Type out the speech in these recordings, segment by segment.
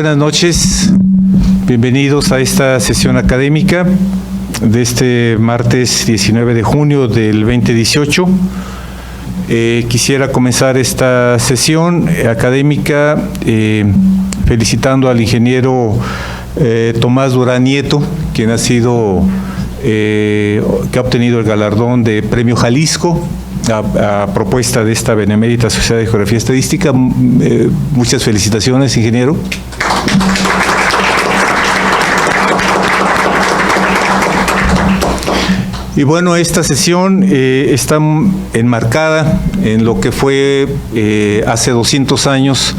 buenas noches. Bienvenidos a esta sesión académica de este martes 19 de junio del 2018. Quisiera comenzar esta sesión académica felicitando al ingeniero Tomás Durán Nieto, quien ha obtenido el galardón de Premio Jalisco a propuesta de esta Benemérita Sociedad de Geografía y Estadística. Muchas felicitaciones, ingeniero. Y bueno, esta sesión está enmarcada en lo que fue hace 200 años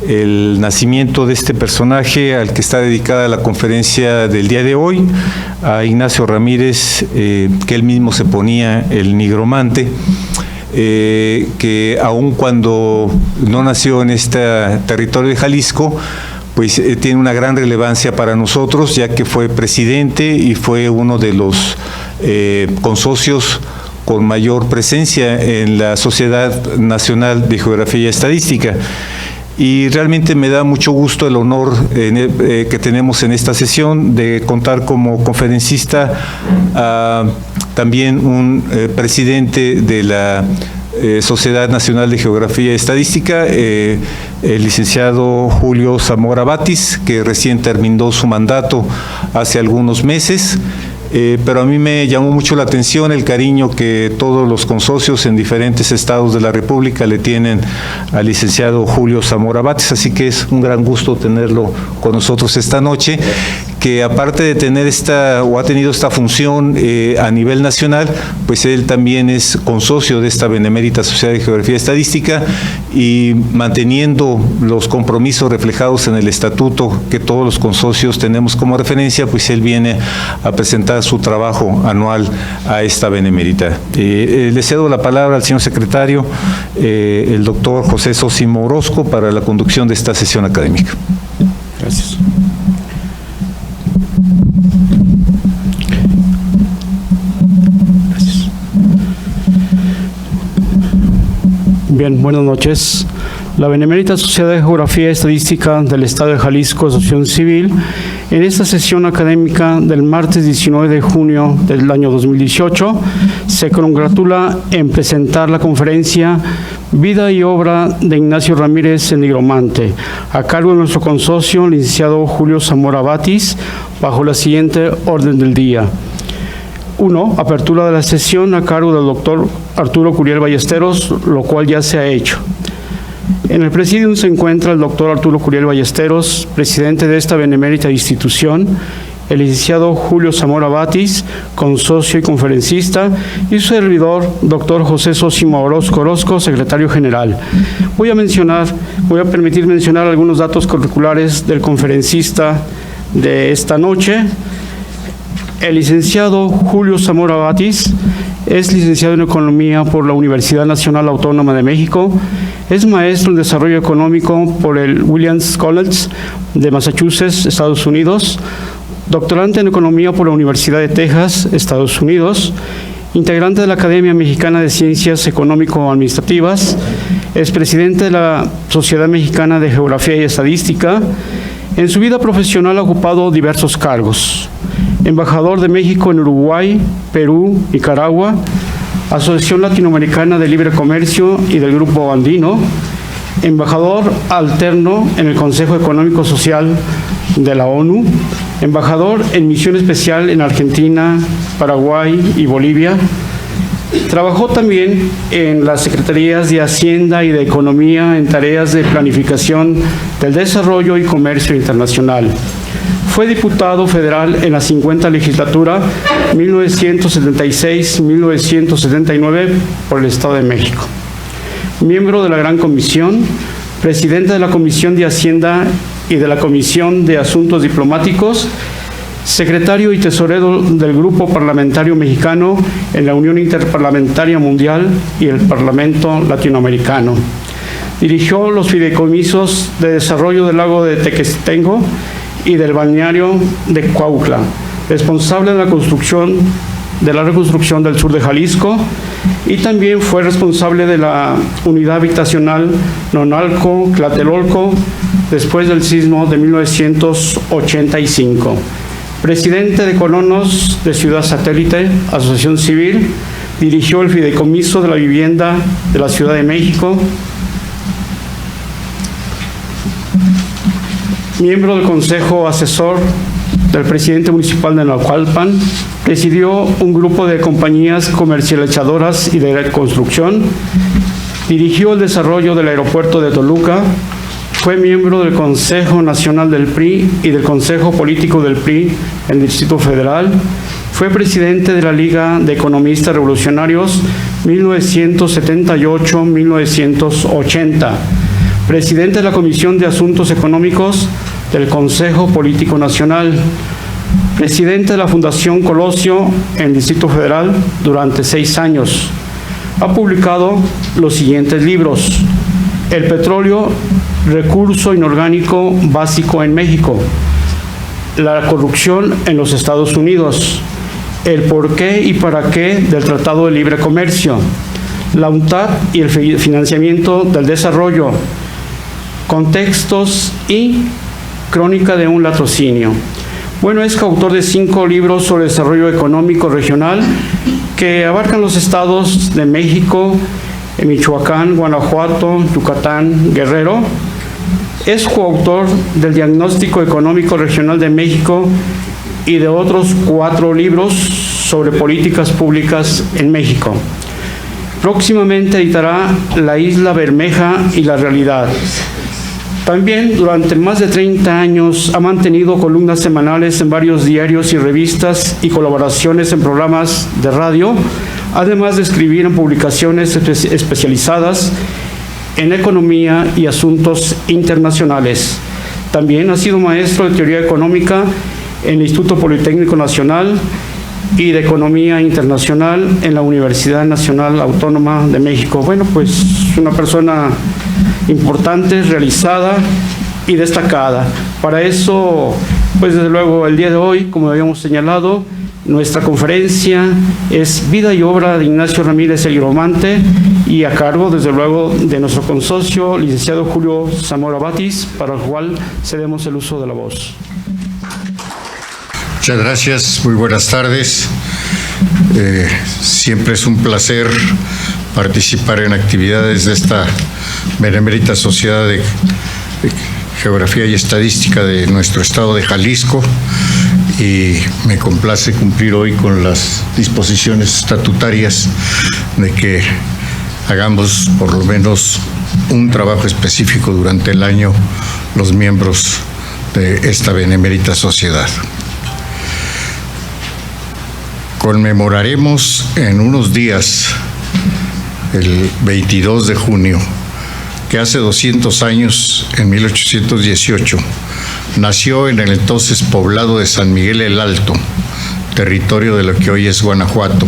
el nacimiento de este personaje al que está dedicada la conferencia del día de hoy, a Ignacio Ramírez, que él mismo se ponía el nigromante, que aun cuando no nació en este territorio de Jalisco, pues tiene una gran relevancia para nosotros, ya que fue presidente y fue uno de los consocios con mayor presencia en la Sociedad Nacional de Geografía y Estadística. Y realmente me da mucho gusto el honor que tenemos en esta sesión de contar como conferencista también un presidente de la Sociedad Nacional de Geografía y Estadística, el licenciado Julio Zamora Batis, que recién terminó su mandato hace algunos meses. Pero a mí me llamó mucho la atención el cariño que todos los consocios en diferentes estados de la República le tienen al licenciado Julio Zamora Batis, así que es un gran gusto tenerlo con nosotros esta noche, que aparte de tener ha tenido esta función a nivel nacional, pues él también es consocio de esta Benemérita Sociedad de Geografía y Estadística, y manteniendo los compromisos reflejados en el estatuto que todos los consocios tenemos como referencia, pues él viene a presentar su trabajo anual a esta Benemérita. Le cedo la palabra al señor secretario, el doctor José Sosimo Orozco, para la conducción de esta sesión académica. Gracias. Bien, buenas noches. La Benemérita Sociedad de Geografía y Estadística del Estado de Jalisco, Asociación Civil, en esta sesión académica del martes 19 de junio del año 2018, se congratula en presentar la conferencia Vida y Obra de Ignacio Ramírez, el nigromante, a cargo de nuestro consocio, licenciado Julio Zamora Batis, bajo la siguiente orden del día. 1. Apertura de la sesión a cargo del doctor Arturo Curiel Ballesteros, lo cual ya se ha hecho. En el presidium se encuentra el doctor Arturo Curiel Ballesteros, presidente de esta benemérita institución, el licenciado Julio Zamora Batis, consocio y conferencista, y su servidor, doctor José Sosimo Orozco, secretario general. Voy a permitir mencionar algunos datos curriculares del conferencista de esta noche. El licenciado Julio Zamora Batis es licenciado en Economía por la Universidad Nacional Autónoma de México, es maestro en Desarrollo Económico por el Williams College de Massachusetts, Estados Unidos, doctorante en Economía por la Universidad de Texas, Estados Unidos, integrante de la Academia Mexicana de Ciencias Económico-Administrativas, es presidente de la Sociedad Mexicana de Geografía y Estadística. En su vida profesional ha ocupado diversos cargos: embajador de México en Uruguay, Perú, Nicaragua, Asociación Latinoamericana de Libre Comercio y del Grupo Andino, embajador alterno en el Consejo Económico Social de la ONU, embajador en misión especial en Argentina, Paraguay y Bolivia. Trabajó también en las Secretarías de Hacienda y de Economía en tareas de planificación del desarrollo y comercio internacional. Fue diputado federal en la 50 legislatura 1976-1979 por el Estado de México. Miembro de la Gran Comisión, presidente de la Comisión de Hacienda y de la Comisión de Asuntos Diplomáticos, secretario y tesorero del Grupo Parlamentario Mexicano en la Unión Interparlamentaria Mundial y el Parlamento Latinoamericano. Dirigió los fideicomisos de desarrollo del lago de Tequestengo y del balneario de Cuautla, responsable de la reconstrucción del sur de Jalisco, y también fue responsable de la unidad habitacional Nonalco, Tlatelolco, después del sismo de 1985. Presidente de Colonos de Ciudad Satélite, Asociación Civil, dirigió el Fideicomiso de la Vivienda de la Ciudad de México. Miembro del Consejo Asesor del presidente municipal de Naucalpan, presidió un grupo de compañías comercializadoras y de construcción, dirigió el desarrollo del aeropuerto de Toluca, fue miembro del Consejo Nacional del PRI y del Consejo Político del PRI en el Distrito Federal, fue presidente de la Liga de Economistas Revolucionarios 1978-1980, presidente de la Comisión de Asuntos Económicos del Consejo Político Nacional, presidente de la Fundación Colosio en el Distrito Federal durante 6 años. Ha publicado los siguientes libros: El petróleo, recurso inorgánico básico en México; La corrupción en los Estados Unidos; El porqué y para qué del Tratado de Libre Comercio; La UNTAD y el financiamiento del desarrollo; Contextos y Crónica de un latrocinio. Bueno, es coautor de 5 libros sobre desarrollo económico regional que abarcan los estados de México, Michoacán, Guanajuato, Yucatán, Guerrero. Es coautor del Diagnóstico Económico Regional de México y de otros 4 libros sobre políticas públicas en México. Próximamente editará La Isla Bermeja y la Realidad. También durante más de 30 años ha mantenido columnas semanales en varios diarios y revistas y colaboraciones en programas de radio, además de escribir en publicaciones especializadas en economía y asuntos internacionales. También ha sido maestro de teoría económica en el Instituto Politécnico Nacional y de Economía Internacional en la Universidad Nacional Autónoma de México. Bueno, pues una persona importante, realizada y destacada. Para eso, pues desde luego el día de hoy, como habíamos señalado, nuestra conferencia es Vida y Obra de Ignacio Ramírez el Hieromante, y a cargo, desde luego, de nuestro consocio, licenciado Julio Zamora Batis, para el cual cedemos el uso de la voz. Muchas gracias, muy buenas tardes. Siempre es un placer participar en actividades de esta Benemérita Sociedad de Geografía y Estadística de nuestro estado de Jalisco, y me complace cumplir hoy con las disposiciones estatutarias de que hagamos por lo menos un trabajo específico durante el año los miembros de esta Benemérita Sociedad. Conmemoraremos en unos días, el 22 de junio, que hace 200 años, en 1818, nació en el entonces poblado de San Miguel el Alto, territorio de lo que hoy es Guanajuato,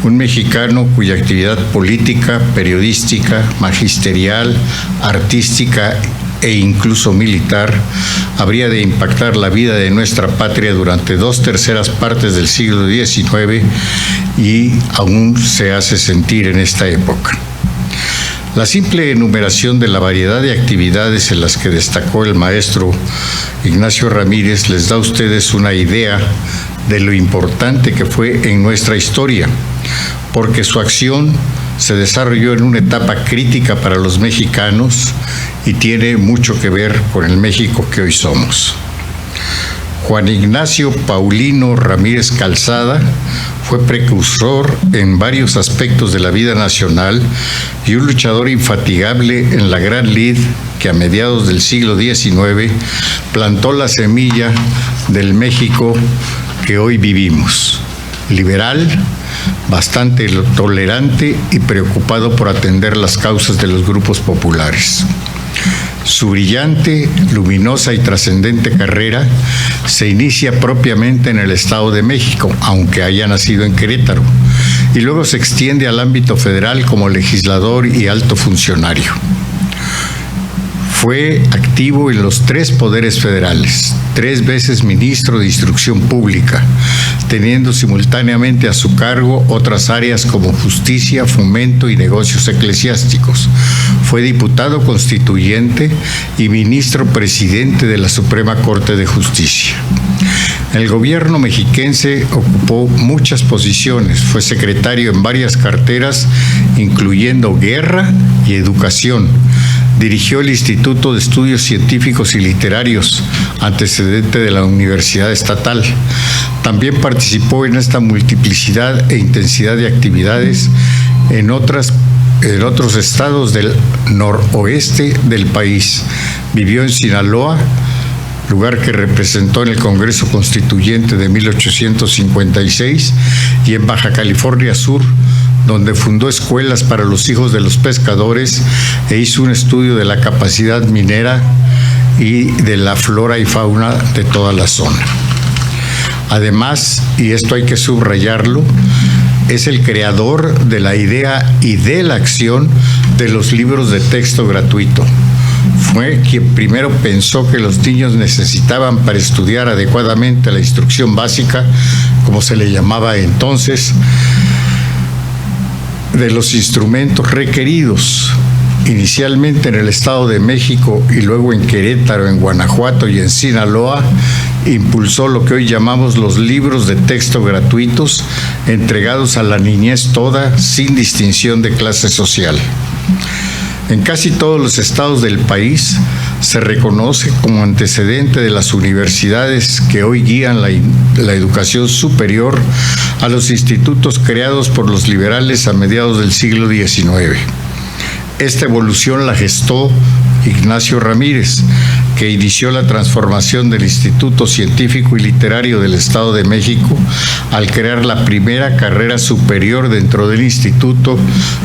un mexicano cuya actividad política, periodística, magisterial, artística e incluso militar habría de impactar la vida de nuestra patria durante 2/3 partes del siglo XIX y aún se hace sentir en esta época. La simple enumeración de la variedad de actividades en las que destacó el maestro Ignacio Ramírez les da a ustedes una idea de lo importante que fue en nuestra historia, porque su acción se desarrolló en una etapa crítica para los mexicanos y tiene mucho que ver con el México que hoy somos. Juan Ignacio Paulino Ramírez Calzada fue precursor en varios aspectos de la vida nacional y un luchador infatigable en la gran lid que a mediados del siglo XIX plantó la semilla del México que hoy vivimos. Liberal, bastante tolerante y preocupado por atender las causas de los grupos populares. Su brillante, luminosa y trascendente carrera se inicia propiamente en el Estado de México, aunque haya nacido en Querétaro, y luego se extiende al ámbito federal como legislador y alto funcionario. Fue activo en los 3 poderes federales, 3 veces ministro de Instrucción Pública, teniendo simultáneamente a su cargo otras áreas como justicia, fomento y negocios eclesiásticos. Fue diputado constituyente y ministro presidente de la Suprema Corte de Justicia. En el gobierno mexiquense ocupó muchas posiciones, fue secretario en varias carteras, incluyendo Guerra y Educación. Dirigió el Instituto de Estudios Científicos y Literarios, antecedente de la Universidad Estatal. También participó en esta multiplicidad e intensidad de actividades en otros estados del noroeste del país. Vivió en Sinaloa, lugar que representó en el Congreso Constituyente de 1856, y en Baja California Sur, donde fundó escuelas para los hijos de los pescadores e hizo un estudio de la capacidad minera y de la flora y fauna de toda la zona. Además, y esto hay que subrayarlo, es el creador de la idea y de la acción de los libros de texto gratuito. Fue quien primero pensó que los niños necesitaban, para estudiar adecuadamente la instrucción básica, como se le llamaba entonces, de los instrumentos requeridos, inicialmente en el Estado de México y luego en Querétaro, en Guanajuato y en Sinaloa. Impulsó lo que hoy llamamos los libros de texto gratuitos, entregados a la niñez toda, sin distinción de clase social. En casi todos los estados del país se reconoce como antecedente de las universidades que hoy guían la educación superior a los institutos creados por los liberales a mediados del siglo XIX. Esta evolución la gestó Ignacio Ramírez, que inició la transformación del Instituto Científico y Literario del Estado de México al crear la primera carrera superior dentro del instituto,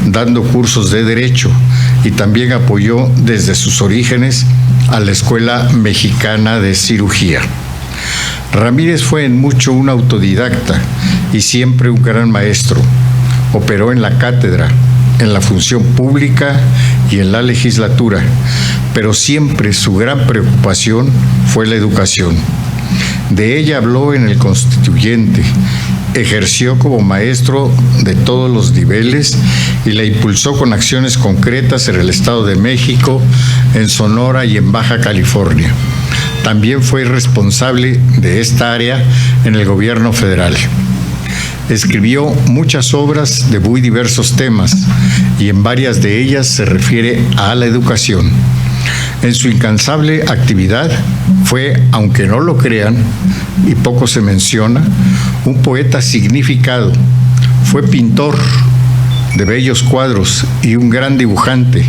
dando cursos de Derecho, y también apoyó desde sus orígenes a la Escuela Mexicana de Cirugía. Ramírez fue en mucho un autodidacta y siempre un gran maestro. Operó en la cátedra, en la función pública y en la legislatura, pero siempre su gran preocupación fue la educación. De ella habló en el Constituyente, ejerció como maestro de todos los niveles y la impulsó con acciones concretas en el Estado de México, en Sonora y en Baja California. También fue responsable de esta área en el gobierno federal. Escribió muchas obras de muy diversos temas y en varias de ellas se refiere a la educación. En su incansable actividad fue, aunque no lo crean, y poco se menciona, un poeta significado. Fue pintor de bellos cuadros y un gran dibujante,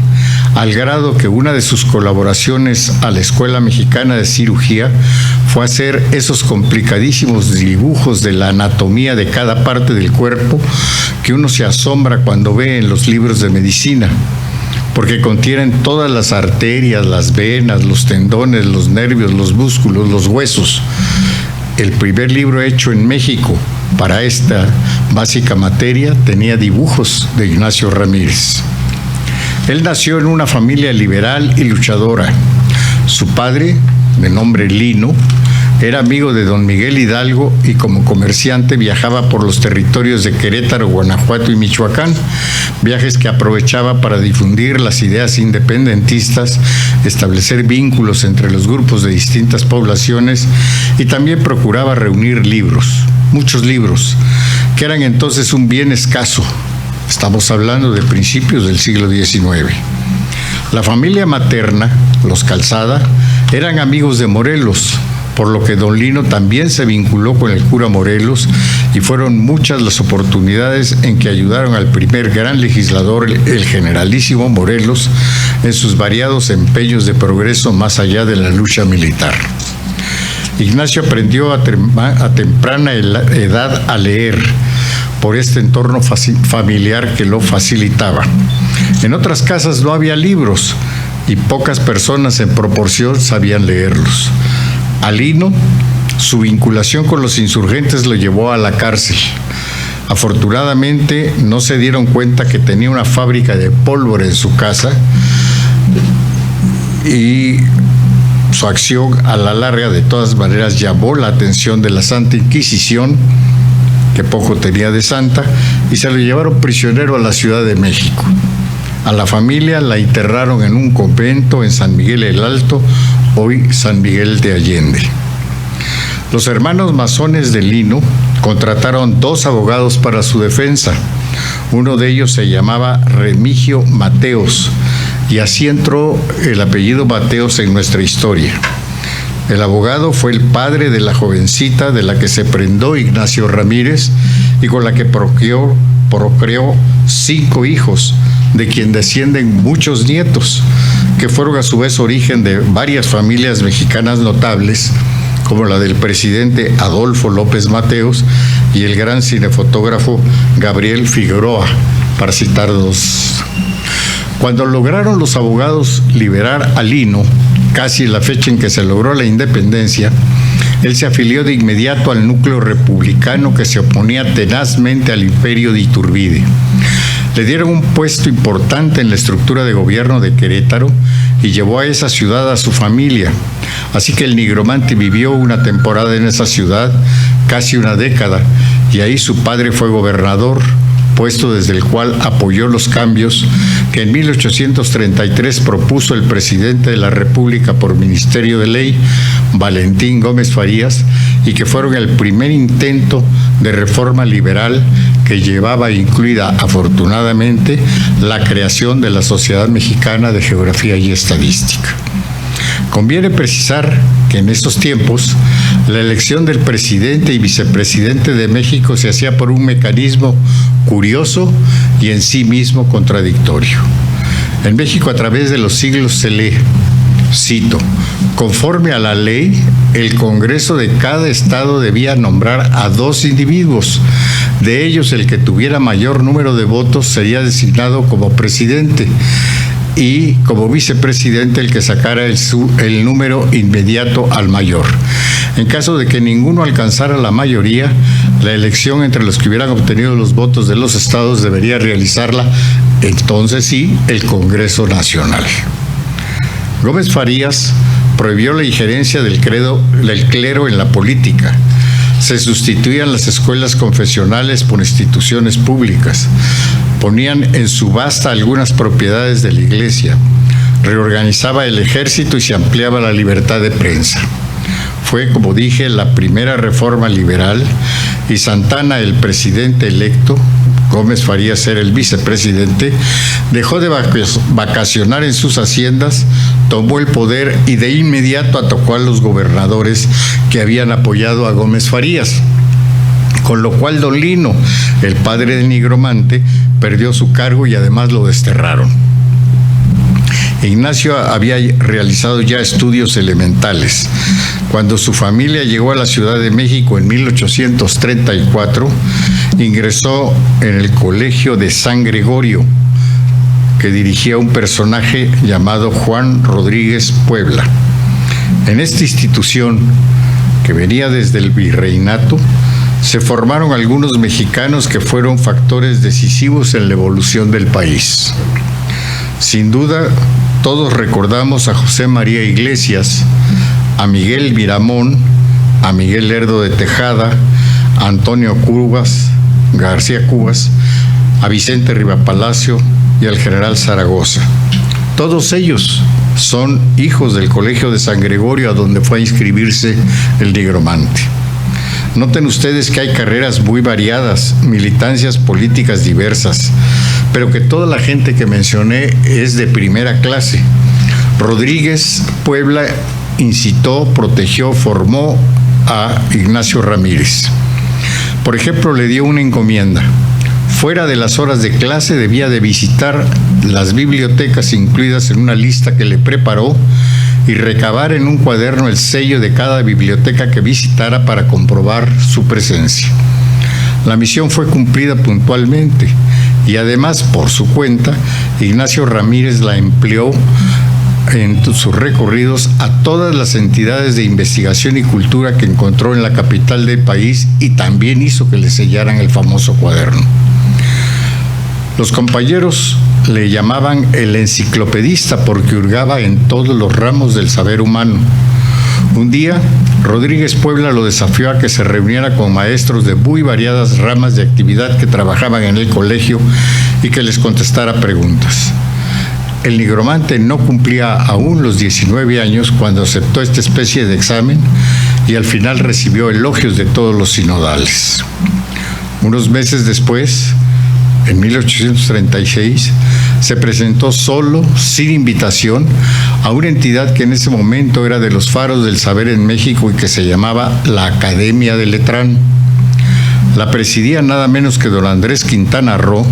al grado que una de sus colaboraciones a la Escuela Mexicana de Cirugía fue hacer esos complicadísimos dibujos de la anatomía de cada parte del cuerpo que uno se asombra cuando ve en los libros de medicina, porque contienen todas las arterias, las venas, los tendones, los nervios, los músculos, los huesos. El primer libro hecho en México para esta básica materia tenía dibujos de Ignacio Ramírez. Él nació en una familia liberal y luchadora. Su padre, de nombre Lino, era amigo de don Miguel Hidalgo y como comerciante viajaba por los territorios de Querétaro, Guanajuato y Michoacán, viajes que aprovechaba para difundir las ideas independentistas, establecer vínculos entre los grupos de distintas poblaciones y también procuraba reunir libros, muchos libros, que eran entonces un bien escaso. Estamos hablando de principios del siglo XIX. La familia materna, los Calzada, eran amigos de Morelos, por lo que don Lino también se vinculó con el cura Morelos y fueron muchas las oportunidades en que ayudaron al primer gran legislador, el generalísimo Morelos, en sus variados empeños de progreso más allá de la lucha militar. Ignacio aprendió a temprana edad a leer, por este entorno familiar que lo facilitaba. En otras casas no había libros y pocas personas en proporción sabían leerlos. A Lino, su vinculación con los insurgentes lo llevó a la cárcel. Afortunadamente no se dieron cuenta que tenía una fábrica de pólvora en su casa y su acción a la larga de todas maneras llamó la atención de la Santa Inquisición, que poco tenía de santa, y se lo llevaron prisionero a la Ciudad de México. A la familia la internaron en un convento en San Miguel el Alto, hoy San Miguel de Allende. Los hermanos masones de Lino contrataron 2 abogados para su defensa. Uno de ellos se llamaba Remigio Mateos, y así entró el apellido Mateos en nuestra historia. El abogado fue el padre de la jovencita de la que se prendó Ignacio Ramírez y con la que procreó 5 hijos, de quien descienden muchos nietos, que fueron a su vez origen de varias familias mexicanas notables, como la del presidente Adolfo López Mateos y el gran cinefotógrafo Gabriel Figueroa, para citar 2. Cuando lograron los abogados liberar a Lino, casi la fecha en que se logró la independencia, él se afilió de inmediato al núcleo republicano que se oponía tenazmente al imperio de Iturbide. Le dieron un puesto importante en la estructura de gobierno de Querétaro y llevó a esa ciudad a su familia. Así que el nigromante vivió una temporada en esa ciudad, casi una década, y ahí su padre fue gobernador, puesto desde el cual apoyó los cambios que en 1833 propuso el presidente de la República por Ministerio de Ley, Valentín Gómez Farías, y que fueron el primer intento de reforma liberal que llevaba incluida, afortunadamente, la creación de la Sociedad Mexicana de Geografía y Estadística. Conviene precisar que en esos tiempos la elección del presidente y vicepresidente de México se hacía por un mecanismo curioso y en sí mismo contradictorio. En México, a través de los siglos, se lee, cito, conforme a la ley, el Congreso de cada estado debía nombrar a 2 individuos. De ellos, el que tuviera mayor número de votos sería designado como presidente, y como vicepresidente el que sacara el número inmediato al mayor. En caso de que ninguno alcanzara la mayoría, la elección entre los que hubieran obtenido los votos de los estados debería realizarla, entonces sí, el Congreso Nacional. Gómez Farías prohibió la injerencia del clero en la política. Se sustituían las escuelas confesionales por instituciones públicas. Ponían en subasta algunas propiedades de la iglesia. Reorganizaba el ejército y se ampliaba la libertad de prensa. Fue, como dije, la primera reforma liberal, y Santana, el presidente electo, Gómez Farías era el vicepresidente, dejó de vacacionar en sus haciendas, tomó el poder y de inmediato atacó a los gobernadores que habían apoyado a Gómez Farías. Con lo cual don Lino, el padre del nigromante, perdió su cargo y además lo desterraron. Ignacio había realizado ya estudios elementales. Cuando su familia llegó a la Ciudad de México en 1834, ingresó en el Colegio de San Gregorio, que dirigía un personaje llamado Juan Rodríguez Puebla. En esta institución, que venía desde el virreinato, se formaron algunos mexicanos que fueron factores decisivos en la evolución del país. Sin duda, todos recordamos a José María Iglesias, a Miguel Miramón, a Miguel Lerdo de Tejada, a Antonio García Cubas, a Vicente Rivapalacio y al general Zaragoza. Todos ellos son hijos del Colegio de San Gregorio, a donde fue a inscribirse el nigromante. Noten ustedes que hay carreras muy variadas, militancias políticas diversas, pero que toda la gente que mencioné es de primera clase. Rodríguez Puebla incitó, protegió, formó a Ignacio Ramírez. Por ejemplo, le dio una encomienda. Fuera de las horas de clase debía de visitar las bibliotecas incluidas en una lista que le preparó y recabar en un cuaderno el sello de cada biblioteca que visitara para comprobar su presencia. La misión fue cumplida puntualmente y además, por su cuenta, Ignacio Ramírez la empleó en sus recorridos a todas las entidades de investigación y cultura que encontró en la capital del país y también hizo que le sellaran el famoso cuaderno. Los compañeros le llamaban el enciclopedista porque hurgaba en todos los ramos del saber humano. Un día, Rodríguez Puebla lo desafió a que se reuniera con maestros de muy variadas ramas de actividad que trabajaban en el colegio y que les contestara preguntas. el nigromante no cumplía aún los 19 años cuando aceptó esta especie de examen y al final recibió elogios de todos los sinodales. Unos meses después, en 1836, se presentó solo, sin invitación, a una entidad que en ese momento era de los faros del saber en México y que se llamaba la Academia de Letrán. La presidía nada menos que don Andrés Quintana Roo,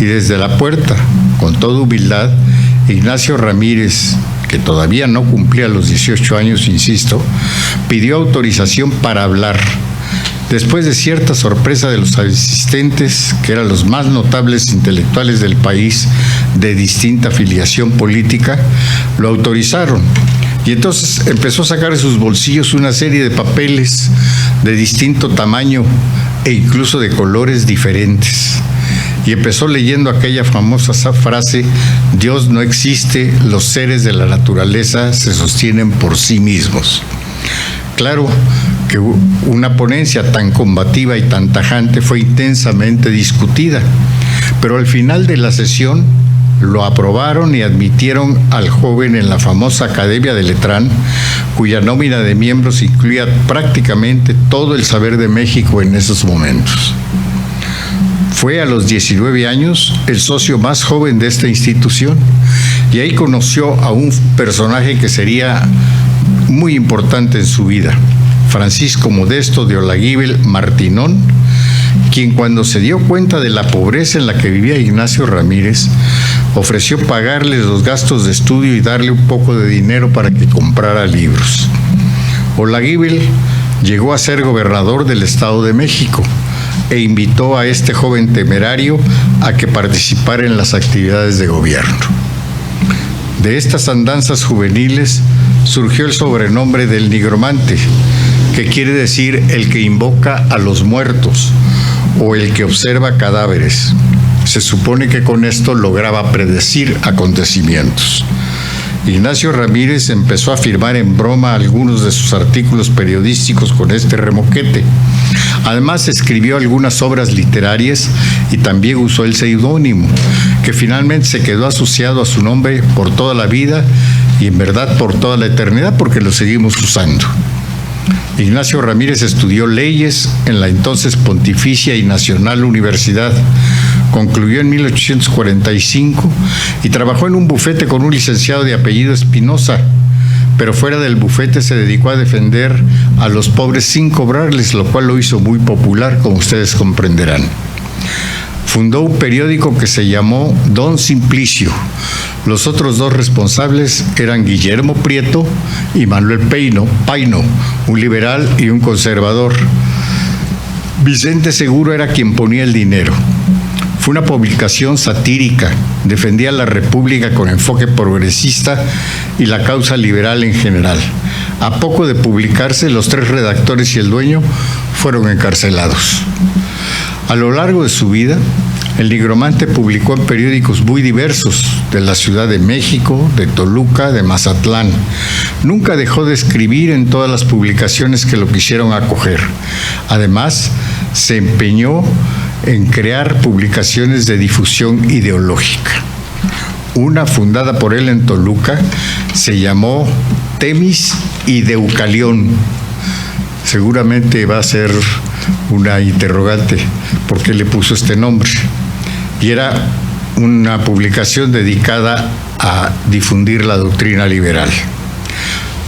y desde la puerta, con toda humildad, Ignacio Ramírez, que todavía no cumplía los 18 años, insisto, pidió autorización para hablar. Después de cierta sorpresa de los asistentes, que eran los más notables intelectuales del país de distinta afiliación política, lo autorizaron. Y entonces empezó a sacar de sus bolsillos una serie de papeles de distinto tamaño e incluso de colores diferentes. Y empezó leyendo aquella famosa frase: Dios no existe, los seres de la naturaleza se sostienen por sí mismos. Claro que una ponencia tan combativa y tan tajante fue intensamente discutida, pero al final de la sesión lo aprobaron y admitieron al joven en la famosa Academia de Letrán, cuya nómina de miembros incluía prácticamente todo el saber de México en esos momentos. Fue a los 19 años el socio más joven de esta institución y ahí conoció a un personaje que sería muy importante en su vida, Francisco Modesto de Olaguíbel Martinón, quien cuando se dio cuenta de la pobreza en la que vivía Ignacio Ramírez, ofreció pagarle los gastos de estudio y darle un poco de dinero para que comprara libros. Olaguíbel llegó a ser gobernador del Estado de México e invitó a este joven temerario a que participara en las actividades de gobierno. De estas andanzas juveniles surgió el sobrenombre del nigromante, que quiere decir el que invoca a los muertos o el que observa cadáveres. Se supone que con esto lograba predecir acontecimientos. Ignacio Ramírez empezó a firmar en broma algunos de sus artículos periodísticos con este remoquete. Además, escribió algunas obras literarias y también usó el seudónimo, que finalmente se quedó asociado a su nombre por toda la vida y en verdad por toda la eternidad, porque lo seguimos usando. Ignacio Ramírez estudió leyes en la entonces Pontificia y Nacional Universidad. Concluyó en 1845 y trabajó en un bufete con un licenciado de apellido Espinosa, pero fuera del bufete se dedicó a defender a los pobres sin cobrarles, lo cual lo hizo muy popular, como ustedes comprenderán. Fundó un periódico que se llamó Don Simplicio. Los otros dos responsables eran Guillermo Prieto y Manuel Paino, un liberal y un conservador. Vicente Seguro era quien ponía el dinero. Fue una publicación satírica, defendía la República con enfoque progresista y la causa liberal en general. A poco de publicarse, los 3 redactores y el dueño fueron encarcelados. A lo largo de su vida, el nigromante publicó en periódicos muy diversos de la Ciudad de México, de Toluca, de Mazatlán. Nunca dejó de escribir en todas las publicaciones que lo quisieron acoger. Además, se empeñó en crear publicaciones de difusión ideológica. Una fundada por él en Toluca se llamó Temis y Deucalión. Seguramente va a ser una interrogante por qué le puso este nombre. Y era una publicación dedicada a difundir la doctrina liberal.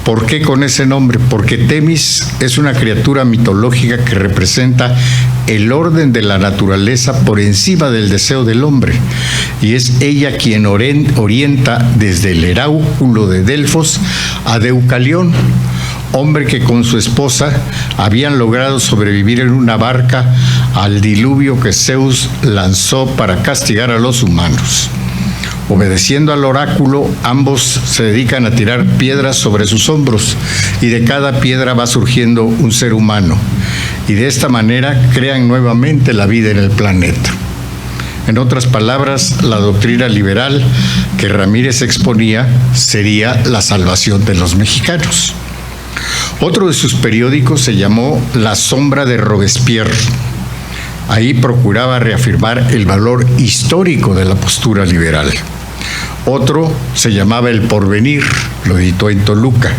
¿Por qué con ese nombre? Porque Temis es una criatura mitológica que representa el orden de la naturaleza por encima del deseo del hombre, y es ella quien orienta desde el Heráculo de Delfos a Deucalión, hombre que con su esposa habían logrado sobrevivir en una barca al diluvio que Zeus lanzó para castigar a los humanos. Obedeciendo al oráculo, ambos se dedican a tirar piedras sobre sus hombros y de cada piedra va surgiendo un ser humano. Y de esta manera crean nuevamente la vida en el planeta. En otras palabras, la doctrina liberal que Ramírez exponía sería la salvación de los mexicanos. Otro de sus periódicos se llamó La Sombra de Robespierre. Ahí procuraba reafirmar el valor histórico de la postura liberal. Otro se llamaba El Porvenir, lo editó en Toluca.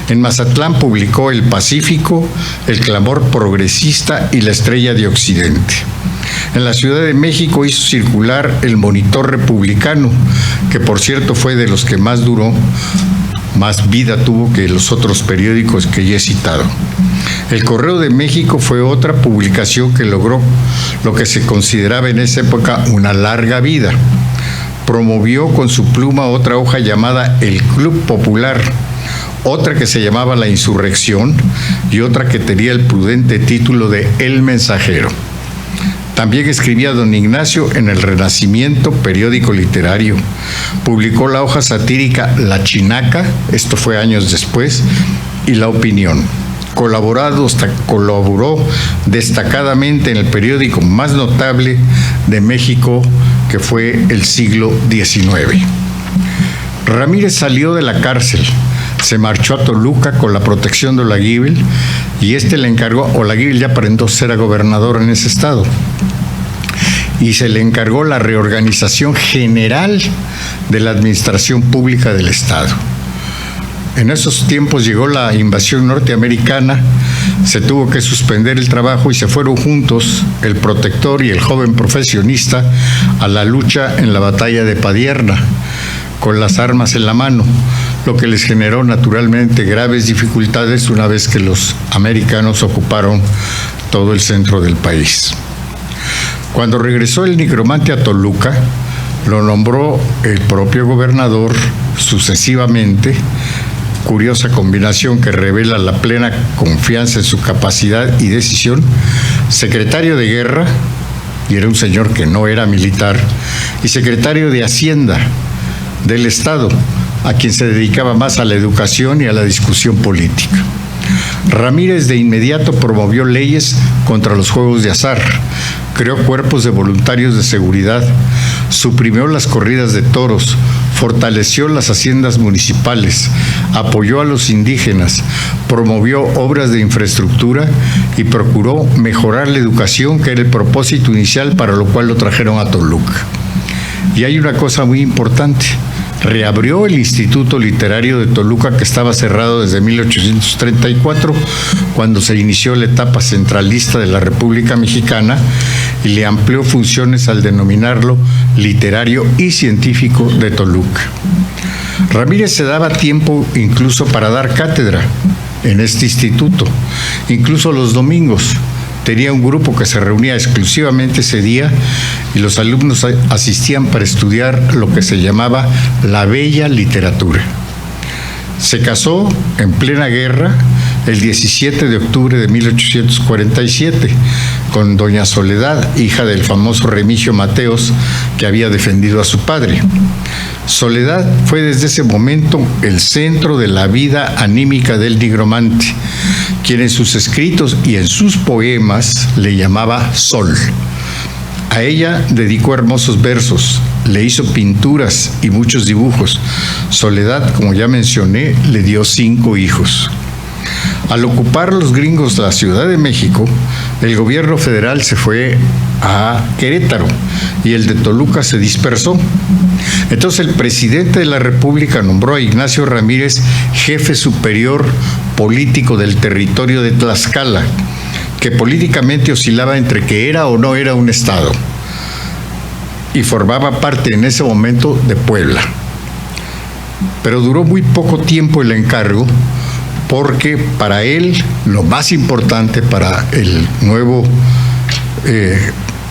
En Mazatlán publicó El Pacífico, El Clamor Progresista y La Estrella de Occidente. En la Ciudad de México hizo circular El Monitor Republicano, que por cierto fue de los que más duró, más vida tuvo que los otros periódicos que ya he citado. El Correo de México fue otra publicación que logró lo que se consideraba en esa época una larga vida. Promovió con su pluma otra hoja llamada El Club Popular, otra que se llamaba La Insurrección y otra que tenía el prudente título de El Mensajero. También escribía don Ignacio en El Renacimiento, periódico literario. Publicó la hoja satírica La Chinaca, esto fue años después, y La Opinión. Colaboró destacadamente en el periódico más notable de México, que fue El Siglo XIX. Ramírez salió de la cárcel, se marchó a Toluca con la protección de Olaguibel y le encargó, Olaguibel ya para entonces era gobernador en ese estado, y se le encargó la reorganización general de la administración pública del estado. En esos tiempos llegó la invasión norteamericana, se tuvo que suspender el trabajo y se fueron juntos el protector y el joven profesionista a la lucha en la batalla de Padierna, con las armas en la mano, lo que les generó naturalmente graves dificultades una vez que los americanos ocuparon todo el centro del país. Cuando regresó el nigromante a Toluca, lo nombró el propio gobernador sucesivamente, curiosa combinación que revela la plena confianza en su capacidad y decisión, secretario de Guerra, y era un señor que no era militar, y secretario de Hacienda del Estado, a quien se dedicaba más a la educación y a la discusión política. Ramírez de inmediato promovió leyes contra los juegos de azar, creó cuerpos de voluntarios de seguridad, suprimió las corridas de toros, fortaleció las haciendas municipales, apoyó a los indígenas, promovió obras de infraestructura y procuró mejorar la educación, que era el propósito inicial para lo cual lo trajeron a Toluca. Y hay una cosa muy importante: reabrió el Instituto Literario de Toluca, que estaba cerrado desde 1834, cuando se inició la etapa centralista de la República Mexicana, y le amplió funciones al denominarlo Literario y Científico de Toluca. Ramírez se daba tiempo incluso para dar cátedra en este instituto, incluso los domingos. Tenía un grupo que se reunía exclusivamente ese día y los alumnos asistían para estudiar lo que se llamaba la bella literatura. Se casó en plena guerra el 17 de octubre de 1847 con doña Soledad, hija del famoso Remigio Mateos, que había defendido a su padre. Soledad fue desde ese momento el centro de la vida anímica del nigromante, quien en sus escritos y en sus poemas le llamaba Sol. A ella dedicó hermosos versos, le hizo pinturas y muchos dibujos. Soledad, como ya mencioné, le dio 5 hijos. Al ocupar los gringos la Ciudad de México, el gobierno federal se fue a Querétaro y el de Toluca se dispersó. Entonces el presidente de la República nombró a Ignacio Ramírez jefe superior político del territorio de Tlaxcala, que políticamente oscilaba entre que era o no era un estado, y formaba parte en ese momento de Puebla. Pero duró muy poco tiempo el encargo, porque para él lo más importante, para el nuevo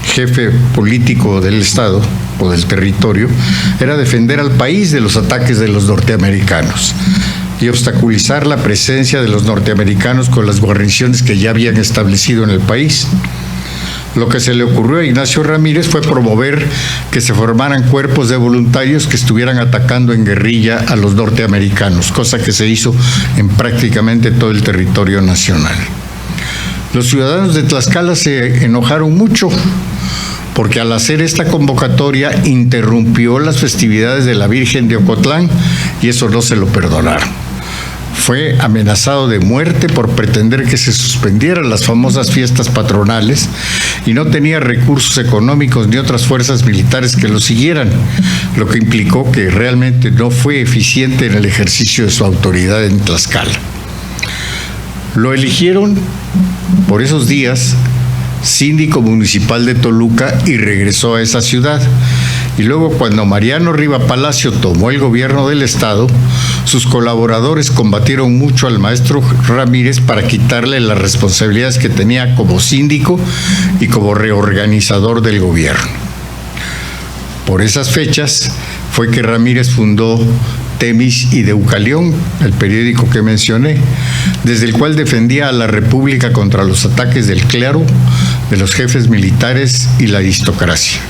jefe político del estado o del territorio, era defender al país de los ataques de los norteamericanos y obstaculizar la presencia de los norteamericanos con las guarniciones que ya habían establecido en el país. Lo que se le ocurrió a Ignacio Ramírez fue promover que se formaran cuerpos de voluntarios que estuvieran atacando en guerrilla a los norteamericanos, cosa que se hizo en prácticamente todo el territorio nacional. Los ciudadanos de Tlaxcala se enojaron mucho, porque al hacer esta convocatoria interrumpió las festividades de la Virgen de Ocotlán, y eso no se lo perdonaron. fue amenazado de muerte por pretender que se suspendieran las famosas fiestas patronales y no tenía recursos económicos ni otras fuerzas militares que lo siguieran, lo que implicó que realmente no fue eficiente en el ejercicio de su autoridad en Tlaxcala. Lo eligieron por esos días síndico municipal de Toluca y regresó a esa ciudad. Y luego, cuando Mariano Riva Palacio tomó el gobierno del estado, sus colaboradores combatieron mucho al maestro Ramírez para quitarle las responsabilidades que tenía como síndico y como reorganizador del gobierno. Por esas fechas fue que Ramírez fundó Temis y Deucalión, el periódico que mencioné, desde el cual defendía a la República contra los ataques del clero, de los jefes militares y la aristocracia.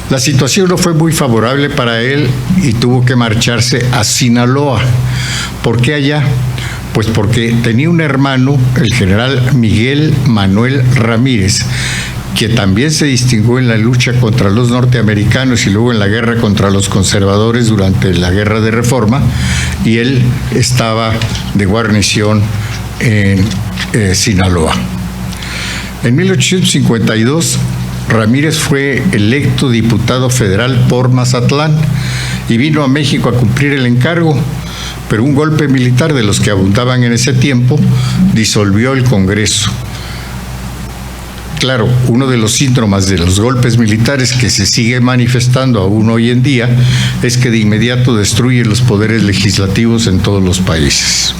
La situación no fue muy favorable para él y tuvo que marcharse a Sinaloa. ¿Por qué allá? Pues porque tenía un hermano, el general Miguel Manuel Ramírez, que también se distinguió en la lucha contra los norteamericanos y luego en la guerra contra los conservadores durante la Guerra de Reforma, y él estaba de guarnición en Sinaloa. En 1852, Ramírez fue electo diputado federal por Mazatlán y vino a México a cumplir el encargo, pero un golpe militar de los que abundaban en ese tiempo disolvió el Congreso. Claro, uno de los síntomas de los golpes militares que se sigue manifestando aún hoy en día es que de inmediato destruye los poderes legislativos en todos los países.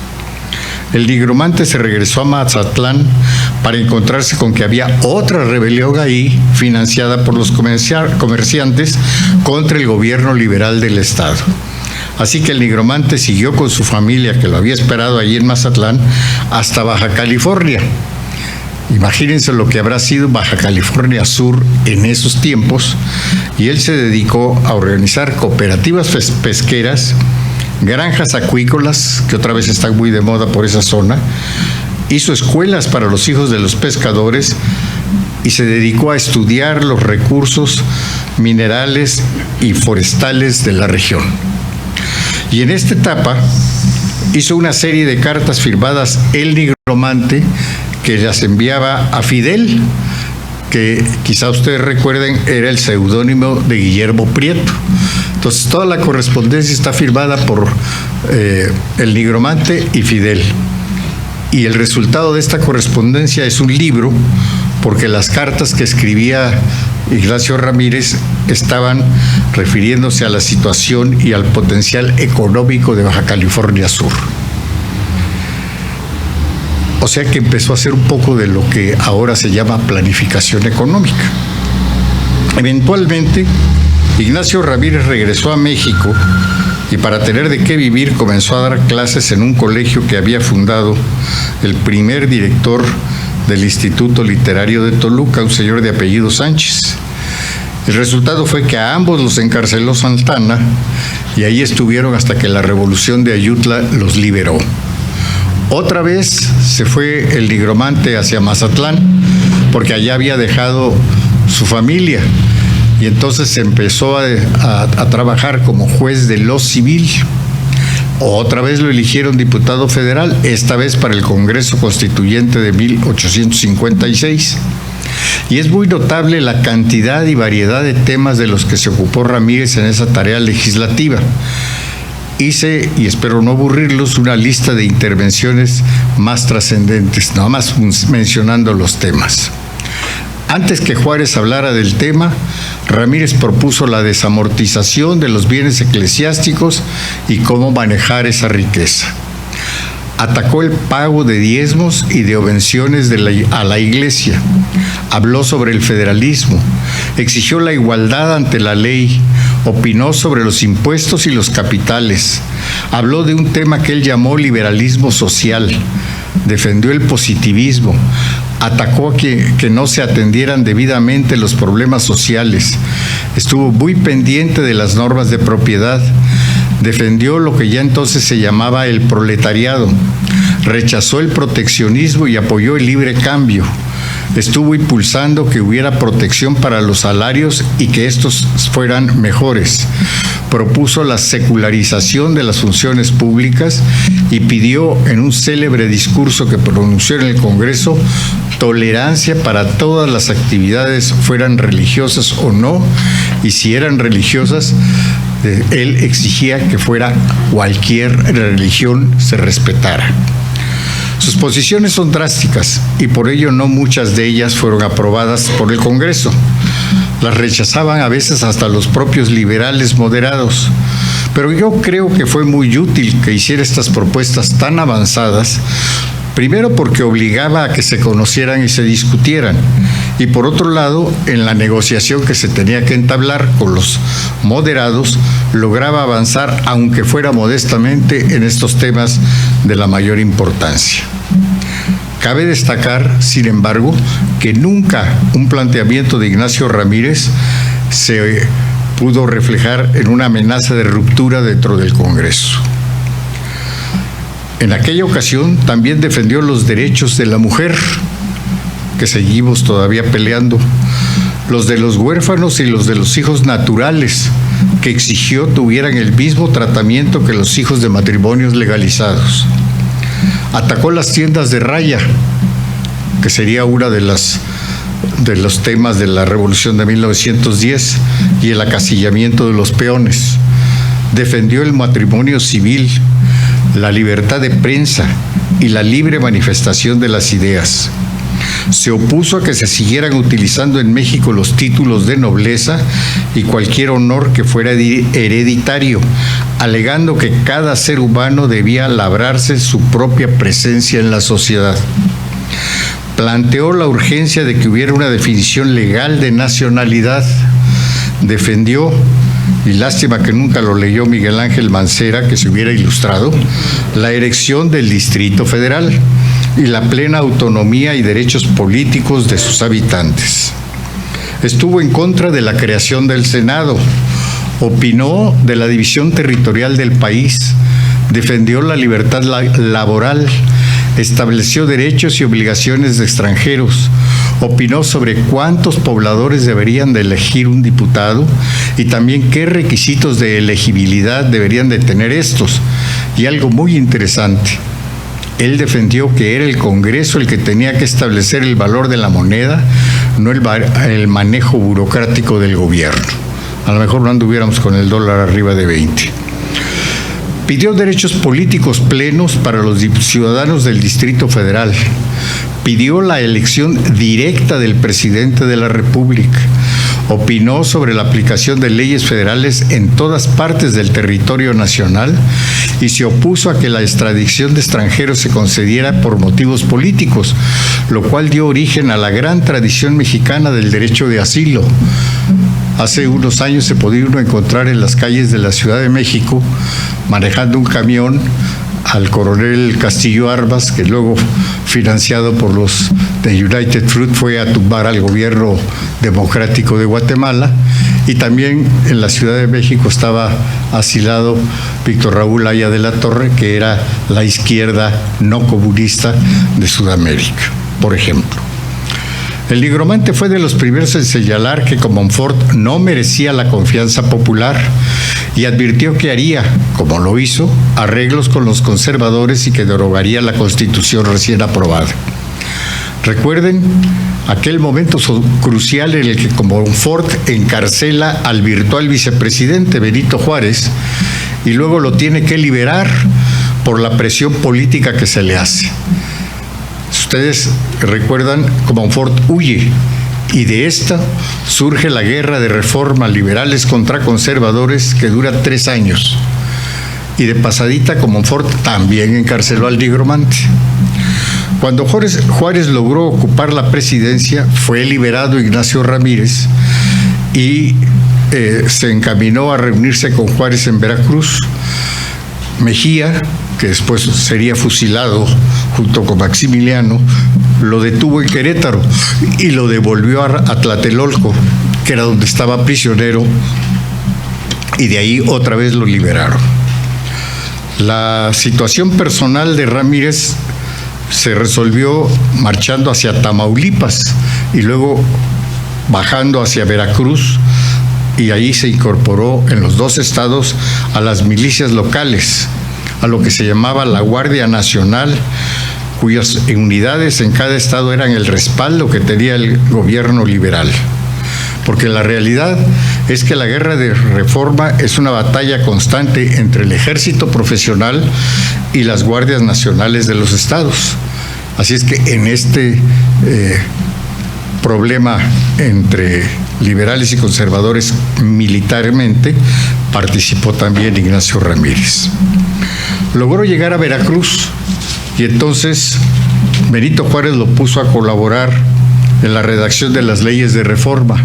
El nigromante se regresó a Mazatlán para encontrarse con que había otra rebelión ahí, financiada por los comerciantes contra el gobierno liberal del estado. Así que el nigromante siguió con su familia, que lo había esperado allí en Mazatlán, hasta Baja California. Imagínense lo que habrá sido Baja California Sur en esos tiempos, y él se dedicó a organizar cooperativas pesqueras, granjas acuícolas, que otra vez están muy de moda por esa zona, hizo escuelas para los hijos de los pescadores y se dedicó a estudiar los recursos minerales y forestales de la región. Y en esta etapa hizo una serie de cartas firmadas el nigromante que las enviaba a Fidel, que quizá ustedes recuerden era el seudónimo de Guillermo Prieto. Entonces toda la correspondencia está firmada por el nigromante y Fidel. Y el resultado de esta correspondencia es un libro, porque las cartas que escribía Ignacio Ramírez estaban refiriéndose a la situación y al potencial económico de Baja California Sur. O sea que empezó a hacer un poco de lo que ahora se llama planificación económica. Eventualmente, Ignacio Ramírez regresó a México y para tener de qué vivir comenzó a dar clases en un colegio que había fundado el primer director del Instituto Literario de Toluca, un señor de apellido Sánchez. El resultado fue que a ambos los encarceló Santana y ahí estuvieron hasta que la Revolución de Ayutla los liberó. Otra vez se fue el nigromante hacia Mazatlán porque allá había dejado su familia y entonces se empezó a trabajar como juez de lo civil. Otra vez lo eligieron diputado federal, esta vez para el Congreso Constituyente de 1856. Y es muy notable la cantidad y variedad de temas de los que se ocupó Ramírez en esa tarea legislativa. Hice, y espero no aburrirlos, una lista de intervenciones más trascendentes, nada más mencionando los temas. Antes que Juárez hablara del tema, Ramírez propuso la desamortización de los bienes eclesiásticos y cómo manejar esa riqueza. Atacó el pago de diezmos y de obvenciones a la Iglesia. Habló sobre el federalismo, exigió la igualdad ante la ley, opinó sobre los impuestos y los capitales, habló de un tema que él llamó liberalismo social, defendió el positivismo, atacó que no se atendieran debidamente los problemas sociales, estuvo muy pendiente de las normas de propiedad, defendió lo que ya entonces se llamaba el proletariado, rechazó el proteccionismo y apoyó el libre cambio, estuvo impulsando que hubiera protección para los salarios y que estos fueran mejores. propuso la secularización de las funciones públicas y pidió en un célebre discurso que pronunció en el Congreso tolerancia para todas las actividades, fueran religiosas o no, y si eran religiosas, él exigía que fuera cualquier religión se respetara. Sus posiciones son drásticas y por ello no muchas de ellas fueron aprobadas por el Congreso. Las rechazaban a veces hasta los propios liberales moderados. Pero yo creo que fue muy útil que hiciera estas propuestas tan avanzadas, primero porque obligaba a que se conocieran y se discutieran, y por otro lado, en la negociación que se tenía que entablar con los moderados, lograba avanzar, aunque fuera modestamente, en estos temas de la mayor importancia. Cabe destacar, sin embargo, que nunca un planteamiento de Ignacio Ramírez se pudo reflejar en una amenaza de ruptura dentro del Congreso. En aquella ocasión también defendió los derechos de la mujer, que seguimos todavía peleando, los de los huérfanos y los de los hijos naturales, que exigió tuvieran el mismo tratamiento que los hijos de matrimonios legalizados. Atacó las tiendas de raya, que sería una de los temas de la Revolución de 1910, y el acasillamiento de los peones. Defendió el matrimonio civil, la libertad de prensa y la libre manifestación de las ideas. Se opuso a que se siguieran utilizando en México los títulos de nobleza y cualquier honor que fuera hereditario, alegando que cada ser humano debía labrarse su propia presencia en la sociedad. Planteó la urgencia de que hubiera una definición legal de nacionalidad. Defendió, y lástima que nunca lo leyó Miguel Ángel Mancera, que se hubiera ilustrado, la erección del Distrito Federal y la plena autonomía y derechos políticos de sus habitantes. Estuvo en contra de la creación del Senado, opinó de la división territorial del país, defendió la libertad laboral, estableció derechos y obligaciones de extranjeros, opinó sobre cuántos pobladores deberían de elegir un diputado y también qué requisitos de elegibilidad deberían de tener estos. Y algo muy interesante, él defendió que era el Congreso el que tenía que establecer el valor de la moneda, no el manejo burocrático del gobierno. A lo mejor no anduviéramos con el dólar arriba de 20. Pidió derechos políticos plenos para los ciudadanos del Distrito Federal. Pidió la elección directa del presidente de la República. Opinó sobre la aplicación de leyes federales en todas partes del territorio nacional y se opuso a que la extradición de extranjeros se concediera por motivos políticos, lo cual dio origen a la gran tradición mexicana del derecho de asilo. Hace unos años se podía uno encontrar en las calles de la Ciudad de México, manejando un camión, al coronel Castillo Arbas, que luego, financiado por los de United Fruit, fue a tumbar al gobierno democrático de Guatemala, y también en la Ciudad de México estaba asilado Víctor Raúl Aya de la Torre, que era la izquierda no comunista de Sudamérica, por ejemplo. El nigromante fue de los primeros en señalar que Comonfort no merecía la confianza popular y advirtió que haría, como lo hizo, arreglos con los conservadores y que derogaría la Constitución recién aprobada. Recuerden aquel momento crucial en el que Comonfort encarcela al virtual vicepresidente Benito Juárez y luego lo tiene que liberar por la presión política que se le hace. Si ustedes recuerdan, Comonfort huye y de esta surge la guerra de reforma liberales contra conservadores que dura 3 años. Y de pasadita, Comonfort también encarceló al nigromante. Cuando Juárez logró ocupar la presidencia, fue liberado Ignacio Ramírez y se encaminó a reunirse con Juárez en Veracruz. Mejía, que después sería fusilado junto con Maximiliano, lo detuvo en Querétaro y lo devolvió a Tlatelolco, que era donde estaba prisionero, y de ahí otra vez lo liberaron. La situación personal de Ramírez se resolvió marchando hacia Tamaulipas y luego bajando hacia Veracruz y ahí se incorporó en los dos estados a las milicias locales, a lo que se llamaba la Guardia Nacional, cuyas unidades en cada estado eran el respaldo que tenía el gobierno liberal. Porque la realidad es que la guerra de reforma es una batalla constante entre el ejército profesional y las guardias nacionales de los estados. Así es que en este problema entre liberales y conservadores militarmente participó también Ignacio Ramírez. Logró llegar a Veracruz y entonces Benito Juárez lo puso a colaborar en la redacción de las leyes de reforma,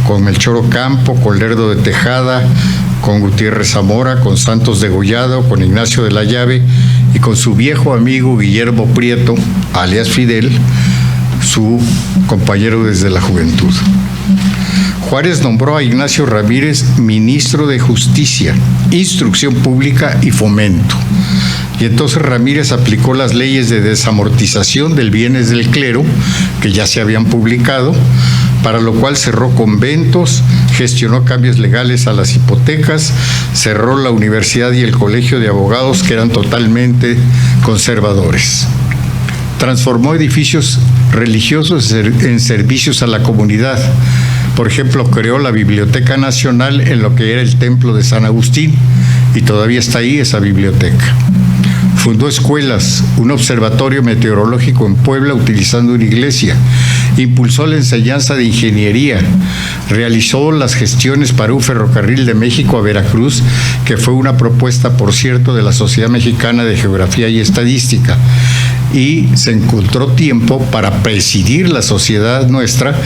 con Melchor Ocampo, con Lerdo de Tejada, con Gutiérrez Zamora, con Santos de Gollado, con Ignacio de la Llave y con su viejo amigo Guillermo Prieto, alias Fidel, su compañero desde la juventud. Juárez nombró a Ignacio Ramírez ministro de Justicia, Instrucción Pública y Fomento. Y entonces Ramírez aplicó las leyes de desamortización del bienes del clero, que ya se habían publicado, para lo cual cerró conventos, gestionó cambios legales a las hipotecas, cerró la universidad y el colegio de abogados, que eran totalmente conservadores. Transformó edificios religiosos en servicios a la comunidad. Por ejemplo, creó la Biblioteca Nacional en lo que era el Templo de San Agustín, y todavía está ahí esa biblioteca. Fundó escuelas, un observatorio meteorológico en Puebla utilizando una iglesia, impulsó la enseñanza de ingeniería, realizó las gestiones para un ferrocarril de México a Veracruz, que fue una propuesta, por cierto, de la Sociedad Mexicana de Geografía y Estadística, y se encontró tiempo para presidir la sociedad nuestra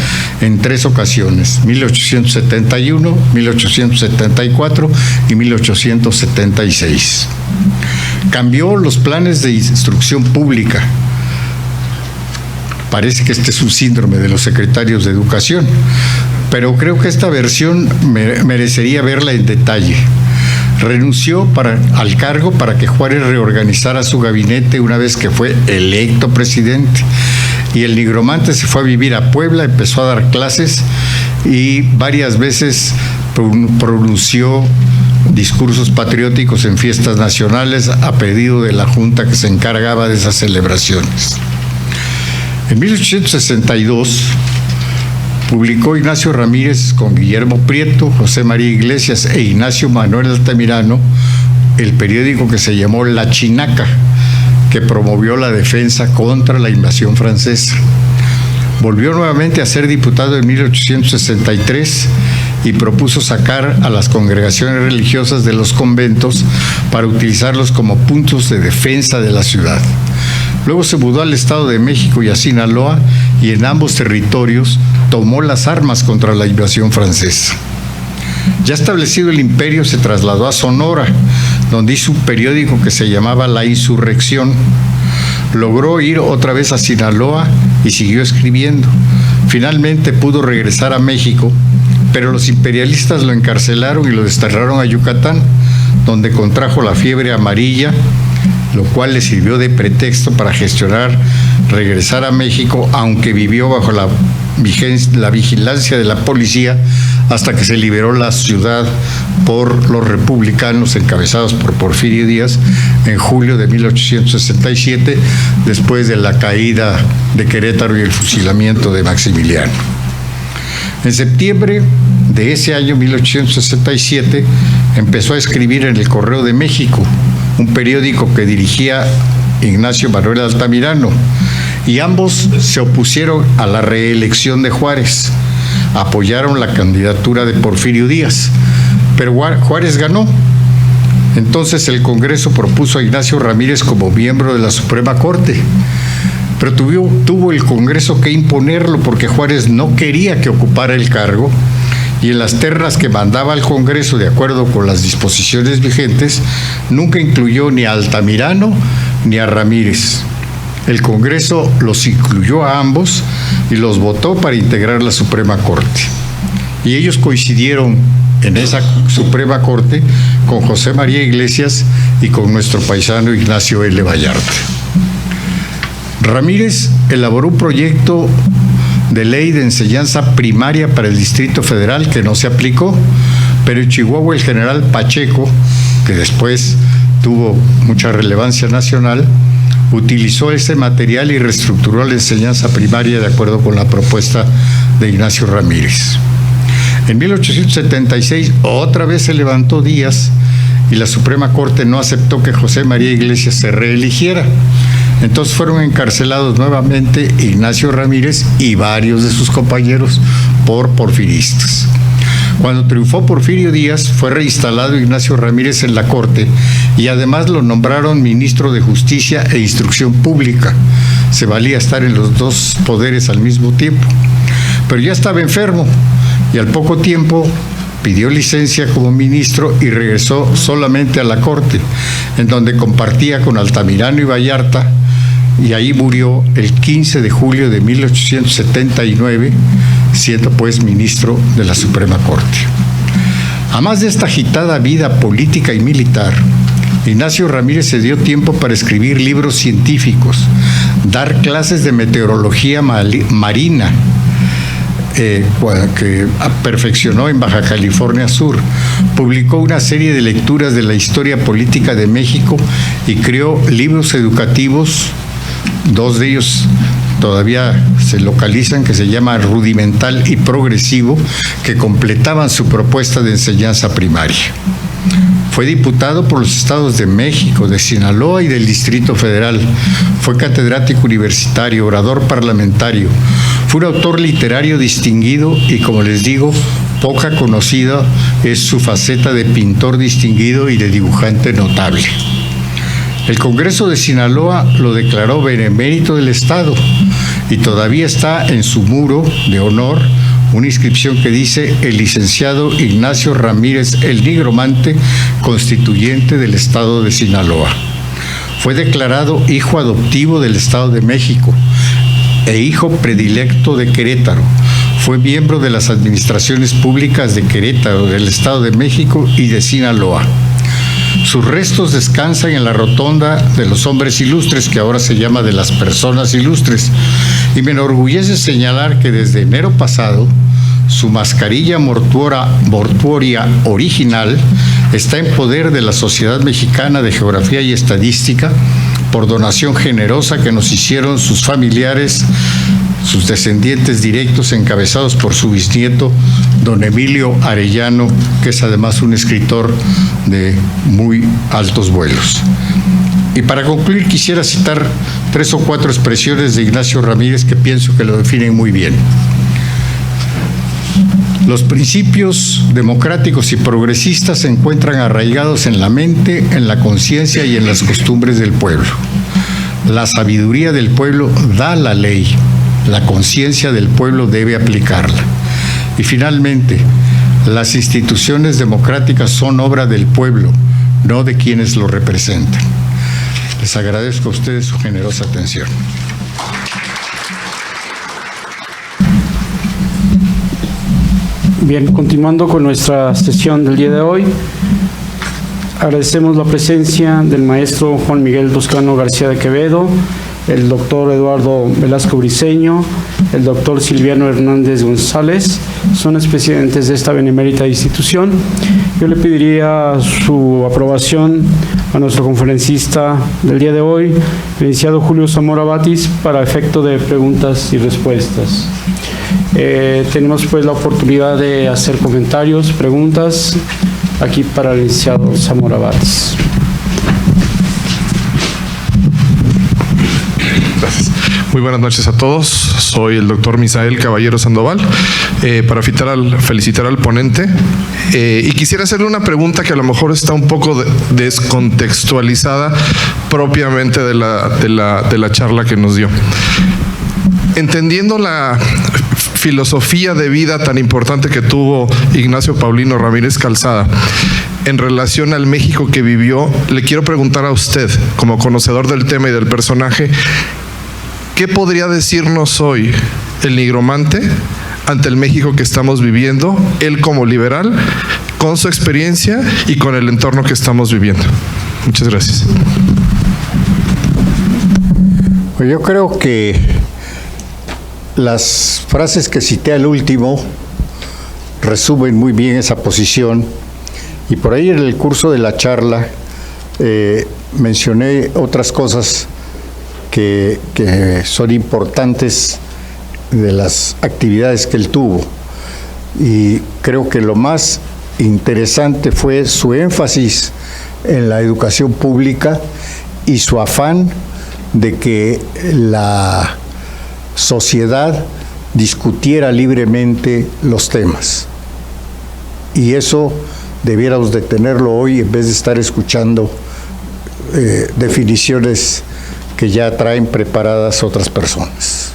en 3 ocasiones, 1871, 1874 y 1876. Cambió los planes de instrucción pública. Parece que este es un síndrome de los secretarios de educación, pero creo que esta versión merecería verla en detalle. Renunció al cargo para que Juárez reorganizara su gabinete una vez que fue electo presidente. Y el nigromante se fue a vivir a Puebla, empezó a dar clases y varias veces pronunció discursos patrióticos en fiestas nacionales a pedido de la junta que se encargaba de esas celebraciones. En 1862 publicó Ignacio Ramírez con Guillermo Prieto, José María Iglesias e Ignacio Manuel Altamirano el periódico que se llamó La Chinaca, que promovió la defensa contra la invasión francesa. Volvió nuevamente a ser diputado en 1863 y propuso sacar a las congregaciones religiosas de los conventos para utilizarlos como puntos de defensa de la ciudad. Luego se mudó al Estado de México y a Sinaloa, y en ambos territorios tomó las armas contra la invasión francesa. Ya establecido el imperio, se trasladó a Sonora, donde hizo un periódico que se llamaba La Insurrección. Logró ir otra vez a Sinaloa y siguió escribiendo. Finalmente pudo regresar a México, pero los imperialistas lo encarcelaron y lo desterraron a Yucatán, donde contrajo la fiebre amarilla, lo cual le sirvió de pretexto para regresar a México, aunque vivió bajo la vigilancia de la policía hasta que se liberó la ciudad por los republicanos encabezados por Porfirio Díaz en julio de 1867, después de la caída de Querétaro y el fusilamiento de Maximiliano. En septiembre de ese año 1867 empezó a escribir en El Correo de México, un periódico que dirigía Ignacio Manuel Altamirano, y ambos se opusieron a la reelección de Juárez, apoyaron la candidatura de Porfirio Díaz, pero Juárez ganó. Entonces el Congreso propuso a Ignacio Ramírez como miembro de la Suprema Corte, pero tuvo el Congreso que imponerlo porque Juárez no quería que ocupara el cargo, y en las ternas que mandaba al Congreso, de acuerdo con las disposiciones vigentes, nunca incluyó ni a Altamirano ni a Ramírez. El Congreso los incluyó a ambos y los votó para integrar la Suprema Corte. Y ellos coincidieron en esa Suprema Corte con José María Iglesias y con nuestro paisano Ignacio L. Vallarta. Ramírez elaboró un proyecto de ley de enseñanza primaria para el Distrito Federal, que no se aplicó, pero en Chihuahua el general Pacheco, que después tuvo mucha relevancia nacional, utilizó ese material y reestructuró la enseñanza primaria de acuerdo con la propuesta de Ignacio Ramírez. En 1876 otra vez se levantó Díaz y la Suprema Corte no aceptó que José María Iglesias se reeligiera. Entonces fueron encarcelados nuevamente Ignacio Ramírez y varios de sus compañeros por porfiristas. Cuando triunfó Porfirio Díaz, fue reinstalado Ignacio Ramírez en la Corte y además lo nombraron ministro de Justicia e Instrucción Pública. Se valía estar en los dos poderes al mismo tiempo. Pero ya estaba enfermo y al poco tiempo pidió licencia como ministro y regresó solamente a la Corte, en donde compartía con Altamirano y Vallarta, y ahí murió el 15 de julio de 1879, siendo pues ministro de la Suprema Corte. Además de esta agitada vida política y militar, Ignacio Ramírez se dio tiempo para escribir libros científicos, dar clases de meteorología marina, que perfeccionó en Baja California Sur, publicó una serie de lecturas de la historia política de México y creó libros educativos, dos de ellos todavía se localizan, que se llama Rudimental y Progresivo, que completaban su propuesta de enseñanza primaria. Fue diputado por los estados de México, de Sinaloa y del Distrito Federal. Fue catedrático universitario, orador parlamentario. Fue un autor literario distinguido y, como les digo, poca conocida es su faceta de pintor distinguido y de dibujante notable. El Congreso de Sinaloa lo declaró benemérito del Estado y todavía está en su muro de honor una inscripción que dice: el licenciado Ignacio Ramírez el Nigromante, constituyente del Estado de Sinaloa. Fue declarado hijo adoptivo del Estado de México e hijo predilecto de Querétaro. Fue miembro de las administraciones públicas de Querétaro, del Estado de México y de Sinaloa. Sus restos descansan en la rotonda de los hombres ilustres, que ahora se llama de las personas ilustres, y me enorgullece señalar que desde enero pasado su mascarilla mortuoria original está en poder de la Sociedad Mexicana de Geografía y Estadística por donación generosa que nos hicieron sus familiares, sus descendientes directos, encabezados por su bisnieto, don Emilio Arellano, que es además un escritor de muy altos vuelos. Y para concluir, quisiera citar 3 o 4 expresiones de Ignacio Ramírez que pienso que lo definen muy bien. Los principios democráticos y progresistas se encuentran arraigados en la mente, en la conciencia y en las costumbres del pueblo. La sabiduría del pueblo da la ley. La conciencia del pueblo debe aplicarla. Y finalmente, las instituciones democráticas son obra del pueblo, no de quienes lo representan. Les agradezco a ustedes su generosa atención. Bien, continuando con nuestra sesión del día de hoy, agradecemos la presencia del maestro Juan Miguel Toscano García de Quevedo, el doctor Eduardo Velasco Briceño, el doctor Silviano Hernández González, son expresidentes de esta benemérita institución. Yo le pediría su aprobación a nuestro conferencista del día de hoy, el licenciado Julio Zamora Batis, para efecto de preguntas y respuestas. Tenemos pues la oportunidad de hacer comentarios, preguntas, aquí para el licenciado Zamora Batis. Gracias. Muy buenas noches a todos. Soy el doctor Misael Caballero Sandoval, para felicitar al ponente. Y quisiera hacerle una pregunta que a lo mejor está un poco descontextualizada propiamente de la charla que nos dio. Entendiendo la filosofía de vida tan importante que tuvo Ignacio Paulino Ramírez Calzada en relación al México que vivió, le quiero preguntar a usted, como conocedor del tema y del personaje, ¿qué podría decirnos hoy el nigromante ante el México que estamos viviendo, él como liberal, con su experiencia y con el entorno que estamos viviendo? Muchas gracias. Pues yo creo que las frases que cité al último resumen muy bien esa posición, y por ahí en el curso de la charla mencioné otras cosas que son importantes de las actividades que él tuvo, y creo que lo más interesante fue su énfasis en la educación pública y su afán de que la sociedad discutiera libremente los temas. Y eso debiéramos de tenerlo hoy en vez de estar escuchando definiciones que ya traen preparadas otras personas.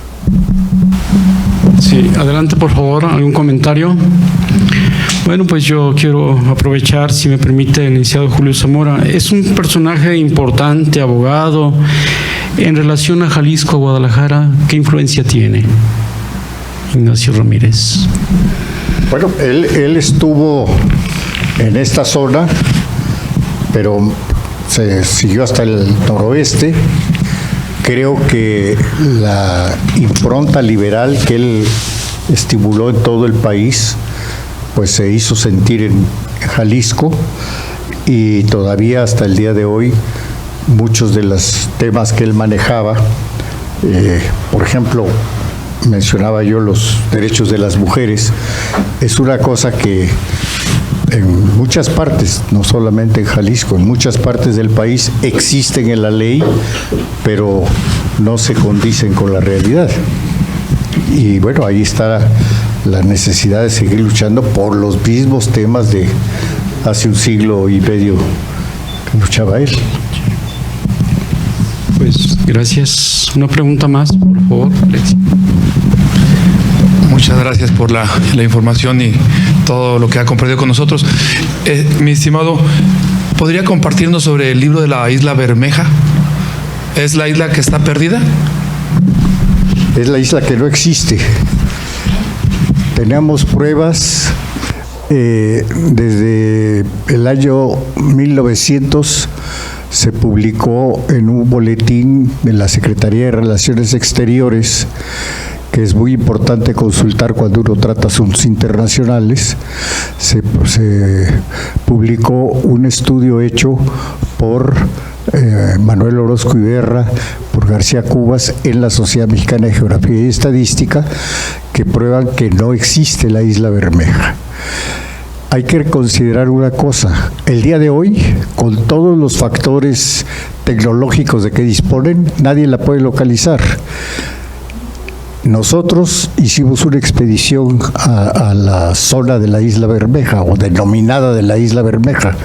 Sí, adelante por favor, ¿algún comentario? Bueno, pues yo quiero aprovechar, si me permite, el licenciado Julio Zamora. Es un personaje importante, abogado. En relación a Jalisco, Guadalajara, ¿qué influencia tiene Ignacio Ramírez? Bueno, él estuvo en esta zona, pero se siguió hasta el noroeste. Creo que la impronta liberal que él estimuló en todo el país, pues se hizo sentir en Jalisco, y todavía hasta el día de hoy muchos de los temas que él manejaba, por ejemplo, mencionaba yo los derechos de las mujeres, es una cosa que en muchas partes, no solamente en Jalisco, en muchas partes del país existen en la ley, pero no se condicen con la realidad. Y bueno, ahí está la necesidad de seguir luchando por los mismos temas de hace un siglo y medio que luchaba él. Pues gracias. Una pregunta más, por favor, Alexis. Muchas gracias por la información y todo lo que ha compartido con nosotros. Mi estimado, ¿podría compartirnos sobre el libro de la isla Bermeja? ¿Es la isla que está perdida? Es la isla que no existe. Teníamos pruebas desde el año 1900. Se publicó en un boletín de la Secretaría de Relaciones Exteriores, que es muy importante consultar cuando uno trata asuntos internacionales. Se publicó un estudio hecho por Manuel Orozco Iberra, por García Cubas, en la Sociedad Mexicana de Geografía y Estadística, que prueban que no existe la isla Bermeja. Hay que considerar una cosa: el día de hoy, con todos los factores tecnológicos de que disponen, nadie la puede localizar. Nosotros hicimos una expedición a la zona de la isla Bermeja, o denominada de la isla Bermeja.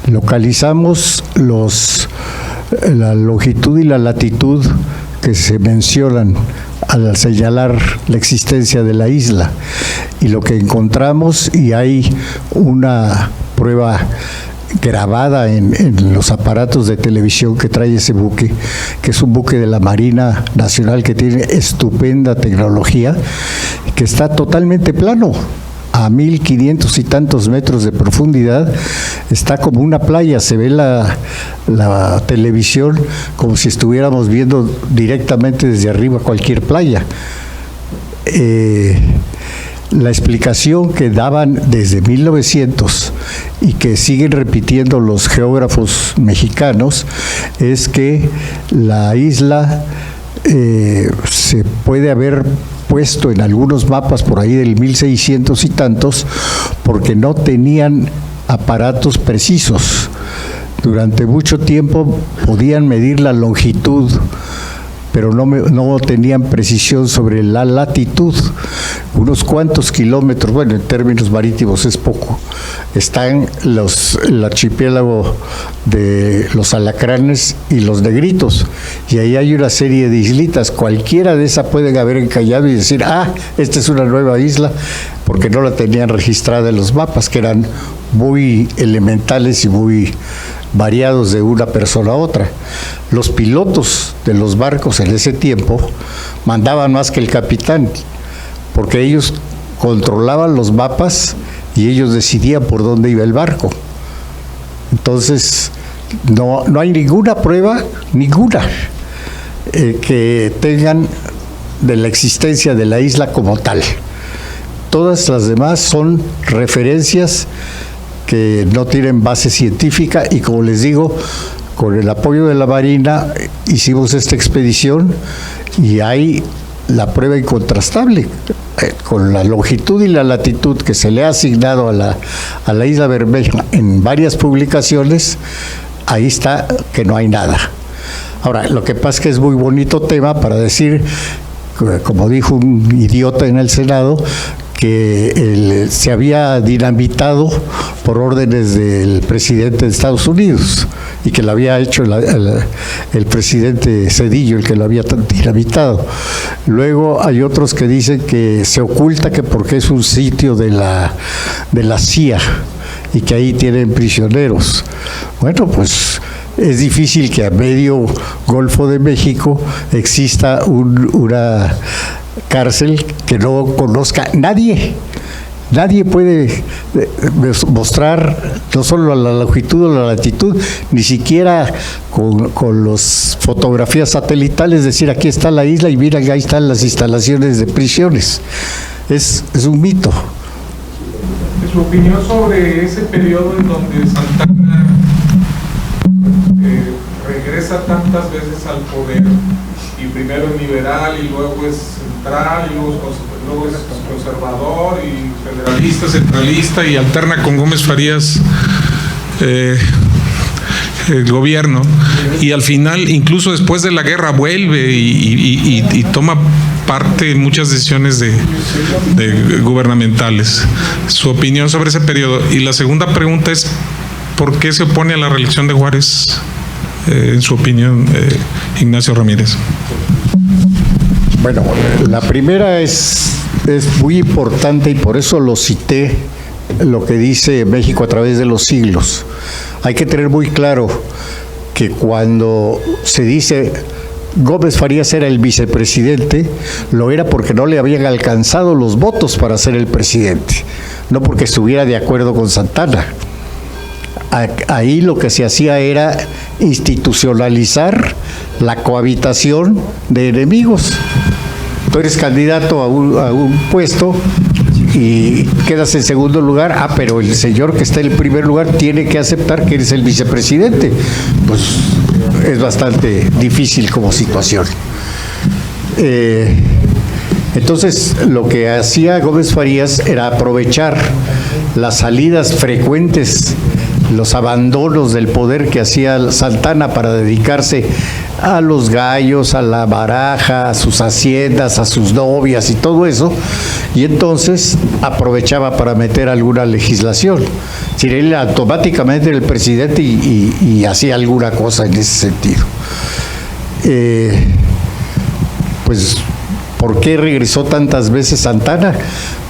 Localizamos la longitud y la latitud que se mencionan al señalar la existencia de la isla, y lo que encontramos, y hay una prueba grabada en los aparatos de televisión que trae ese buque, que es un buque de la Marina Nacional que tiene estupenda tecnología, que está totalmente plano, a 1500 y tantos metros de profundidad. Está como una playa, se ve la televisión como si estuviéramos viendo directamente desde arriba cualquier playa. La explicación que daban desde 1900 y que siguen repitiendo los geógrafos mexicanos es que la isla se puede haber puesto en algunos mapas por ahí del 1600 y tantos, porque no tenían aparatos precisos. Durante mucho tiempo podían medir la longitud, pero no tenían precisión sobre la latitud. Unos cuantos kilómetros, bueno, en términos marítimos es poco. Están el archipiélago de los Alacranes y los Negritos, y ahí hay una serie de islitas. Cualquiera de esas pueden haber encallado y decir, esta es una nueva isla, porque no la tenían registrada en los mapas, que eran muy elementales y muy variados de una persona a otra. Los pilotos de los barcos en ese tiempo mandaban más que el capitán, porque ellos controlaban los mapas y ellos decidían por dónde iba el barco. Entonces, no hay ninguna prueba, que tengan de la existencia de la isla como tal. Todas las demás son referencias que no tienen base científica y, como les digo, con el apoyo de la Marina hicimos esta expedición y hay la prueba incontrastable. Con la longitud y la latitud que se le ha asignado a la Isla Bermeja en varias publicaciones, ahí está que no hay nada. Ahora, lo que pasa es que es muy bonito tema para decir, como dijo un idiota en el Senado, que se había dinamitado por órdenes del presidente de Estados Unidos y que lo había hecho el presidente Zedillo, el que lo había dinamitado. Luego hay otros que dicen que se oculta que porque es un sitio de la CIA y que ahí tienen prisioneros. Bueno, pues es difícil que a medio Golfo de México exista una cárcel que no conozca nadie. Nadie puede mostrar no solo la longitud o la latitud, ni siquiera con las fotografías satelitales decir aquí está la isla y miren ahí están las instalaciones de prisiones. Es un mito. Su opinión sobre ese periodo en donde Santana regresa tantas veces al poder, y primero es liberal y luego es central y luego es conservador y federalista, centralista, y alterna con Gómez Farías el gobierno, y al final, incluso después de la guerra, vuelve y toma parte en muchas decisiones de gubernamentales. Su opinión sobre ese periodo. Y la segunda pregunta es, ¿por qué se opone a la reelección de Juárez, en su opinión, Ignacio Ramírez? Bueno, la primera es muy importante y por eso lo cité, lo que dice México a través de los siglos. Hay que tener muy claro que cuando se dice Gómez Farías era el vicepresidente, lo era porque no le habían alcanzado los votos para ser el presidente, no porque estuviera de acuerdo con Santana. Ahí lo que se hacía era institucionalizar la cohabitación de enemigos. Tú eres candidato a un puesto y quedas en segundo lugar, pero el señor que está en el primer lugar tiene que aceptar que eres el vicepresidente. Pues es bastante difícil como situación. Entonces, lo que hacía Gómez Farías era aprovechar las salidas frecuentes, los abandonos del poder que hacía Santana para dedicarse a los gallos, a la baraja, a sus haciendas, a sus novias y todo eso, y entonces aprovechaba para meter alguna legislación. Si él automáticamente era el presidente y hacía alguna cosa en ese sentido. Pues, ¿por qué regresó tantas veces Santana?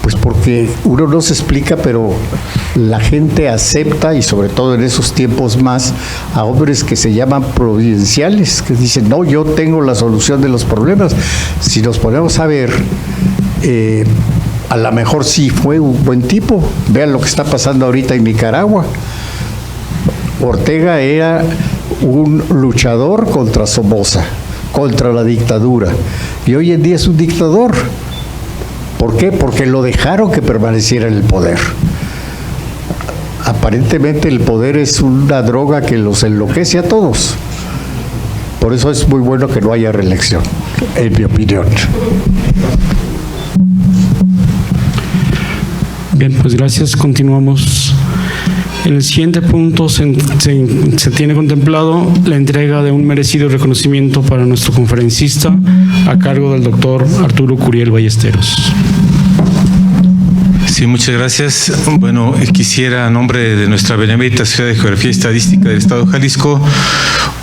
Pues porque uno no se explica, pero la gente acepta, y sobre todo en esos tiempos más, a hombres que se llaman providenciales, que dicen, no, yo tengo la solución de los problemas. Si nos ponemos a ver, a lo mejor sí fue un buen tipo. Vean lo que está pasando ahorita en Nicaragua. Ortega era un luchador contra Somoza, contra la dictadura, y hoy en día es un dictador. ¿Por qué? Porque lo dejaron que permaneciera en el poder. Aparentemente el poder es una droga que los enloquece a todos. Por eso es muy bueno que no haya reelección, en mi opinión. Bien, pues gracias. Continuamos. En el siguiente punto se tiene contemplado la entrega de un merecido reconocimiento para nuestro conferencista a cargo del doctor Arturo Curiel Ballesteros. Sí, muchas gracias. Bueno, quisiera, a nombre de nuestra benemérita Sociedad de Geografía y Estadística del Estado de Jalisco,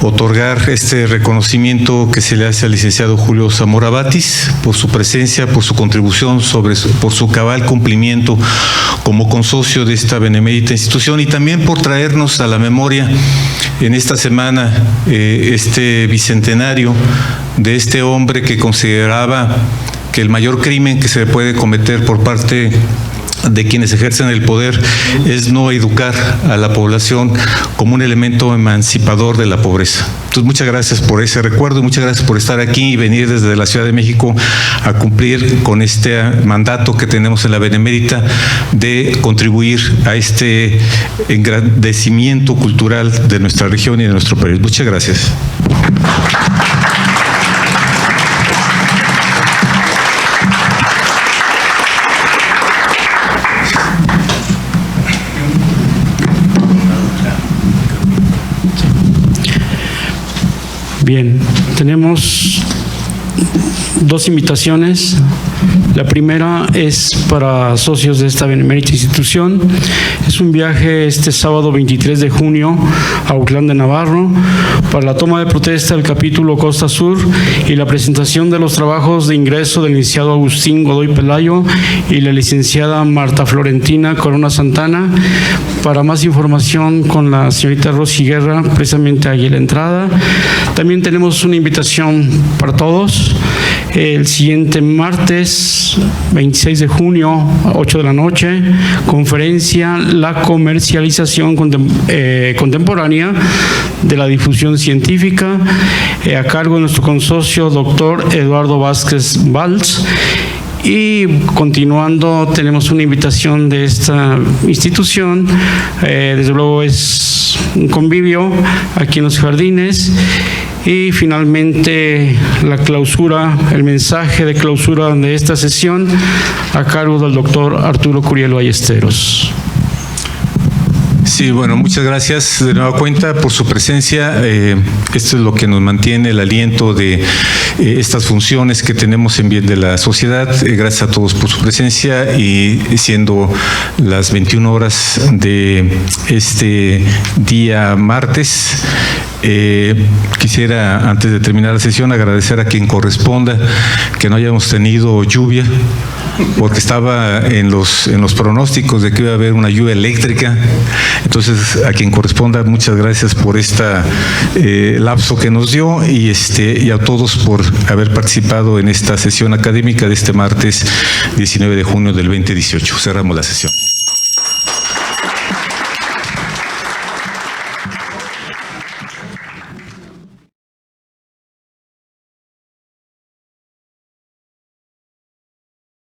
otorgar este reconocimiento que se le hace al licenciado Julio Zamora Batis por su presencia, por su contribución, por su cabal cumplimiento como consocio de esta benemérita institución, y también por traernos a la memoria en esta semana este bicentenario de este hombre que consideraba que el mayor crimen que se puede cometer por parte de quienes ejercen el poder es no educar a la población como un elemento emancipador de la pobreza. Entonces, muchas gracias por ese recuerdo y muchas gracias por estar aquí y venir desde la Ciudad de México a cumplir con este mandato que tenemos en la Benemérita de contribuir a este engrandecimiento cultural de nuestra región y de nuestro país. Muchas gracias. Bien, tenemos dos invitaciones. La primera es para socios de esta benemérita institución. Es un viaje este sábado 23 de junio a Autlán de Navarro para la toma de protesta del capítulo Costa Sur y la presentación de los trabajos de ingreso del licenciado Agustín Godoy Pelayo y la licenciada Marta Florentina Corona Santana. Para más información con la señorita Rosy Guerra, precisamente ahí en la entrada. También tenemos una invitación para todos. El siguiente martes 26 de junio a 8 de la noche, conferencia La comercialización contemporánea de la difusión científica, a cargo de nuestro consocio doctor Eduardo Vázquez Valls. Y continuando, tenemos una invitación de esta institución, desde luego es un convivio aquí en los jardines. Y finalmente la clausura, el mensaje de clausura de esta sesión a cargo del doctor Arturo Curiel Ballesteros. Sí, bueno, muchas gracias de nueva cuenta por su presencia. Esto es lo que nos mantiene el aliento de estas funciones que tenemos en bien de la sociedad. Gracias a todos por su presencia y siendo las 21 horas de este día martes, quisiera, antes de terminar la sesión, agradecer a quien corresponda que no hayamos tenido lluvia, porque estaba en los pronósticos de que iba a haber una lluvia eléctrica. Entonces, a quien corresponda, muchas gracias por esta lapso que nos dio y a todos por haber participado en esta sesión académica de este martes 19 de junio del 2018. Cerramos la sesión.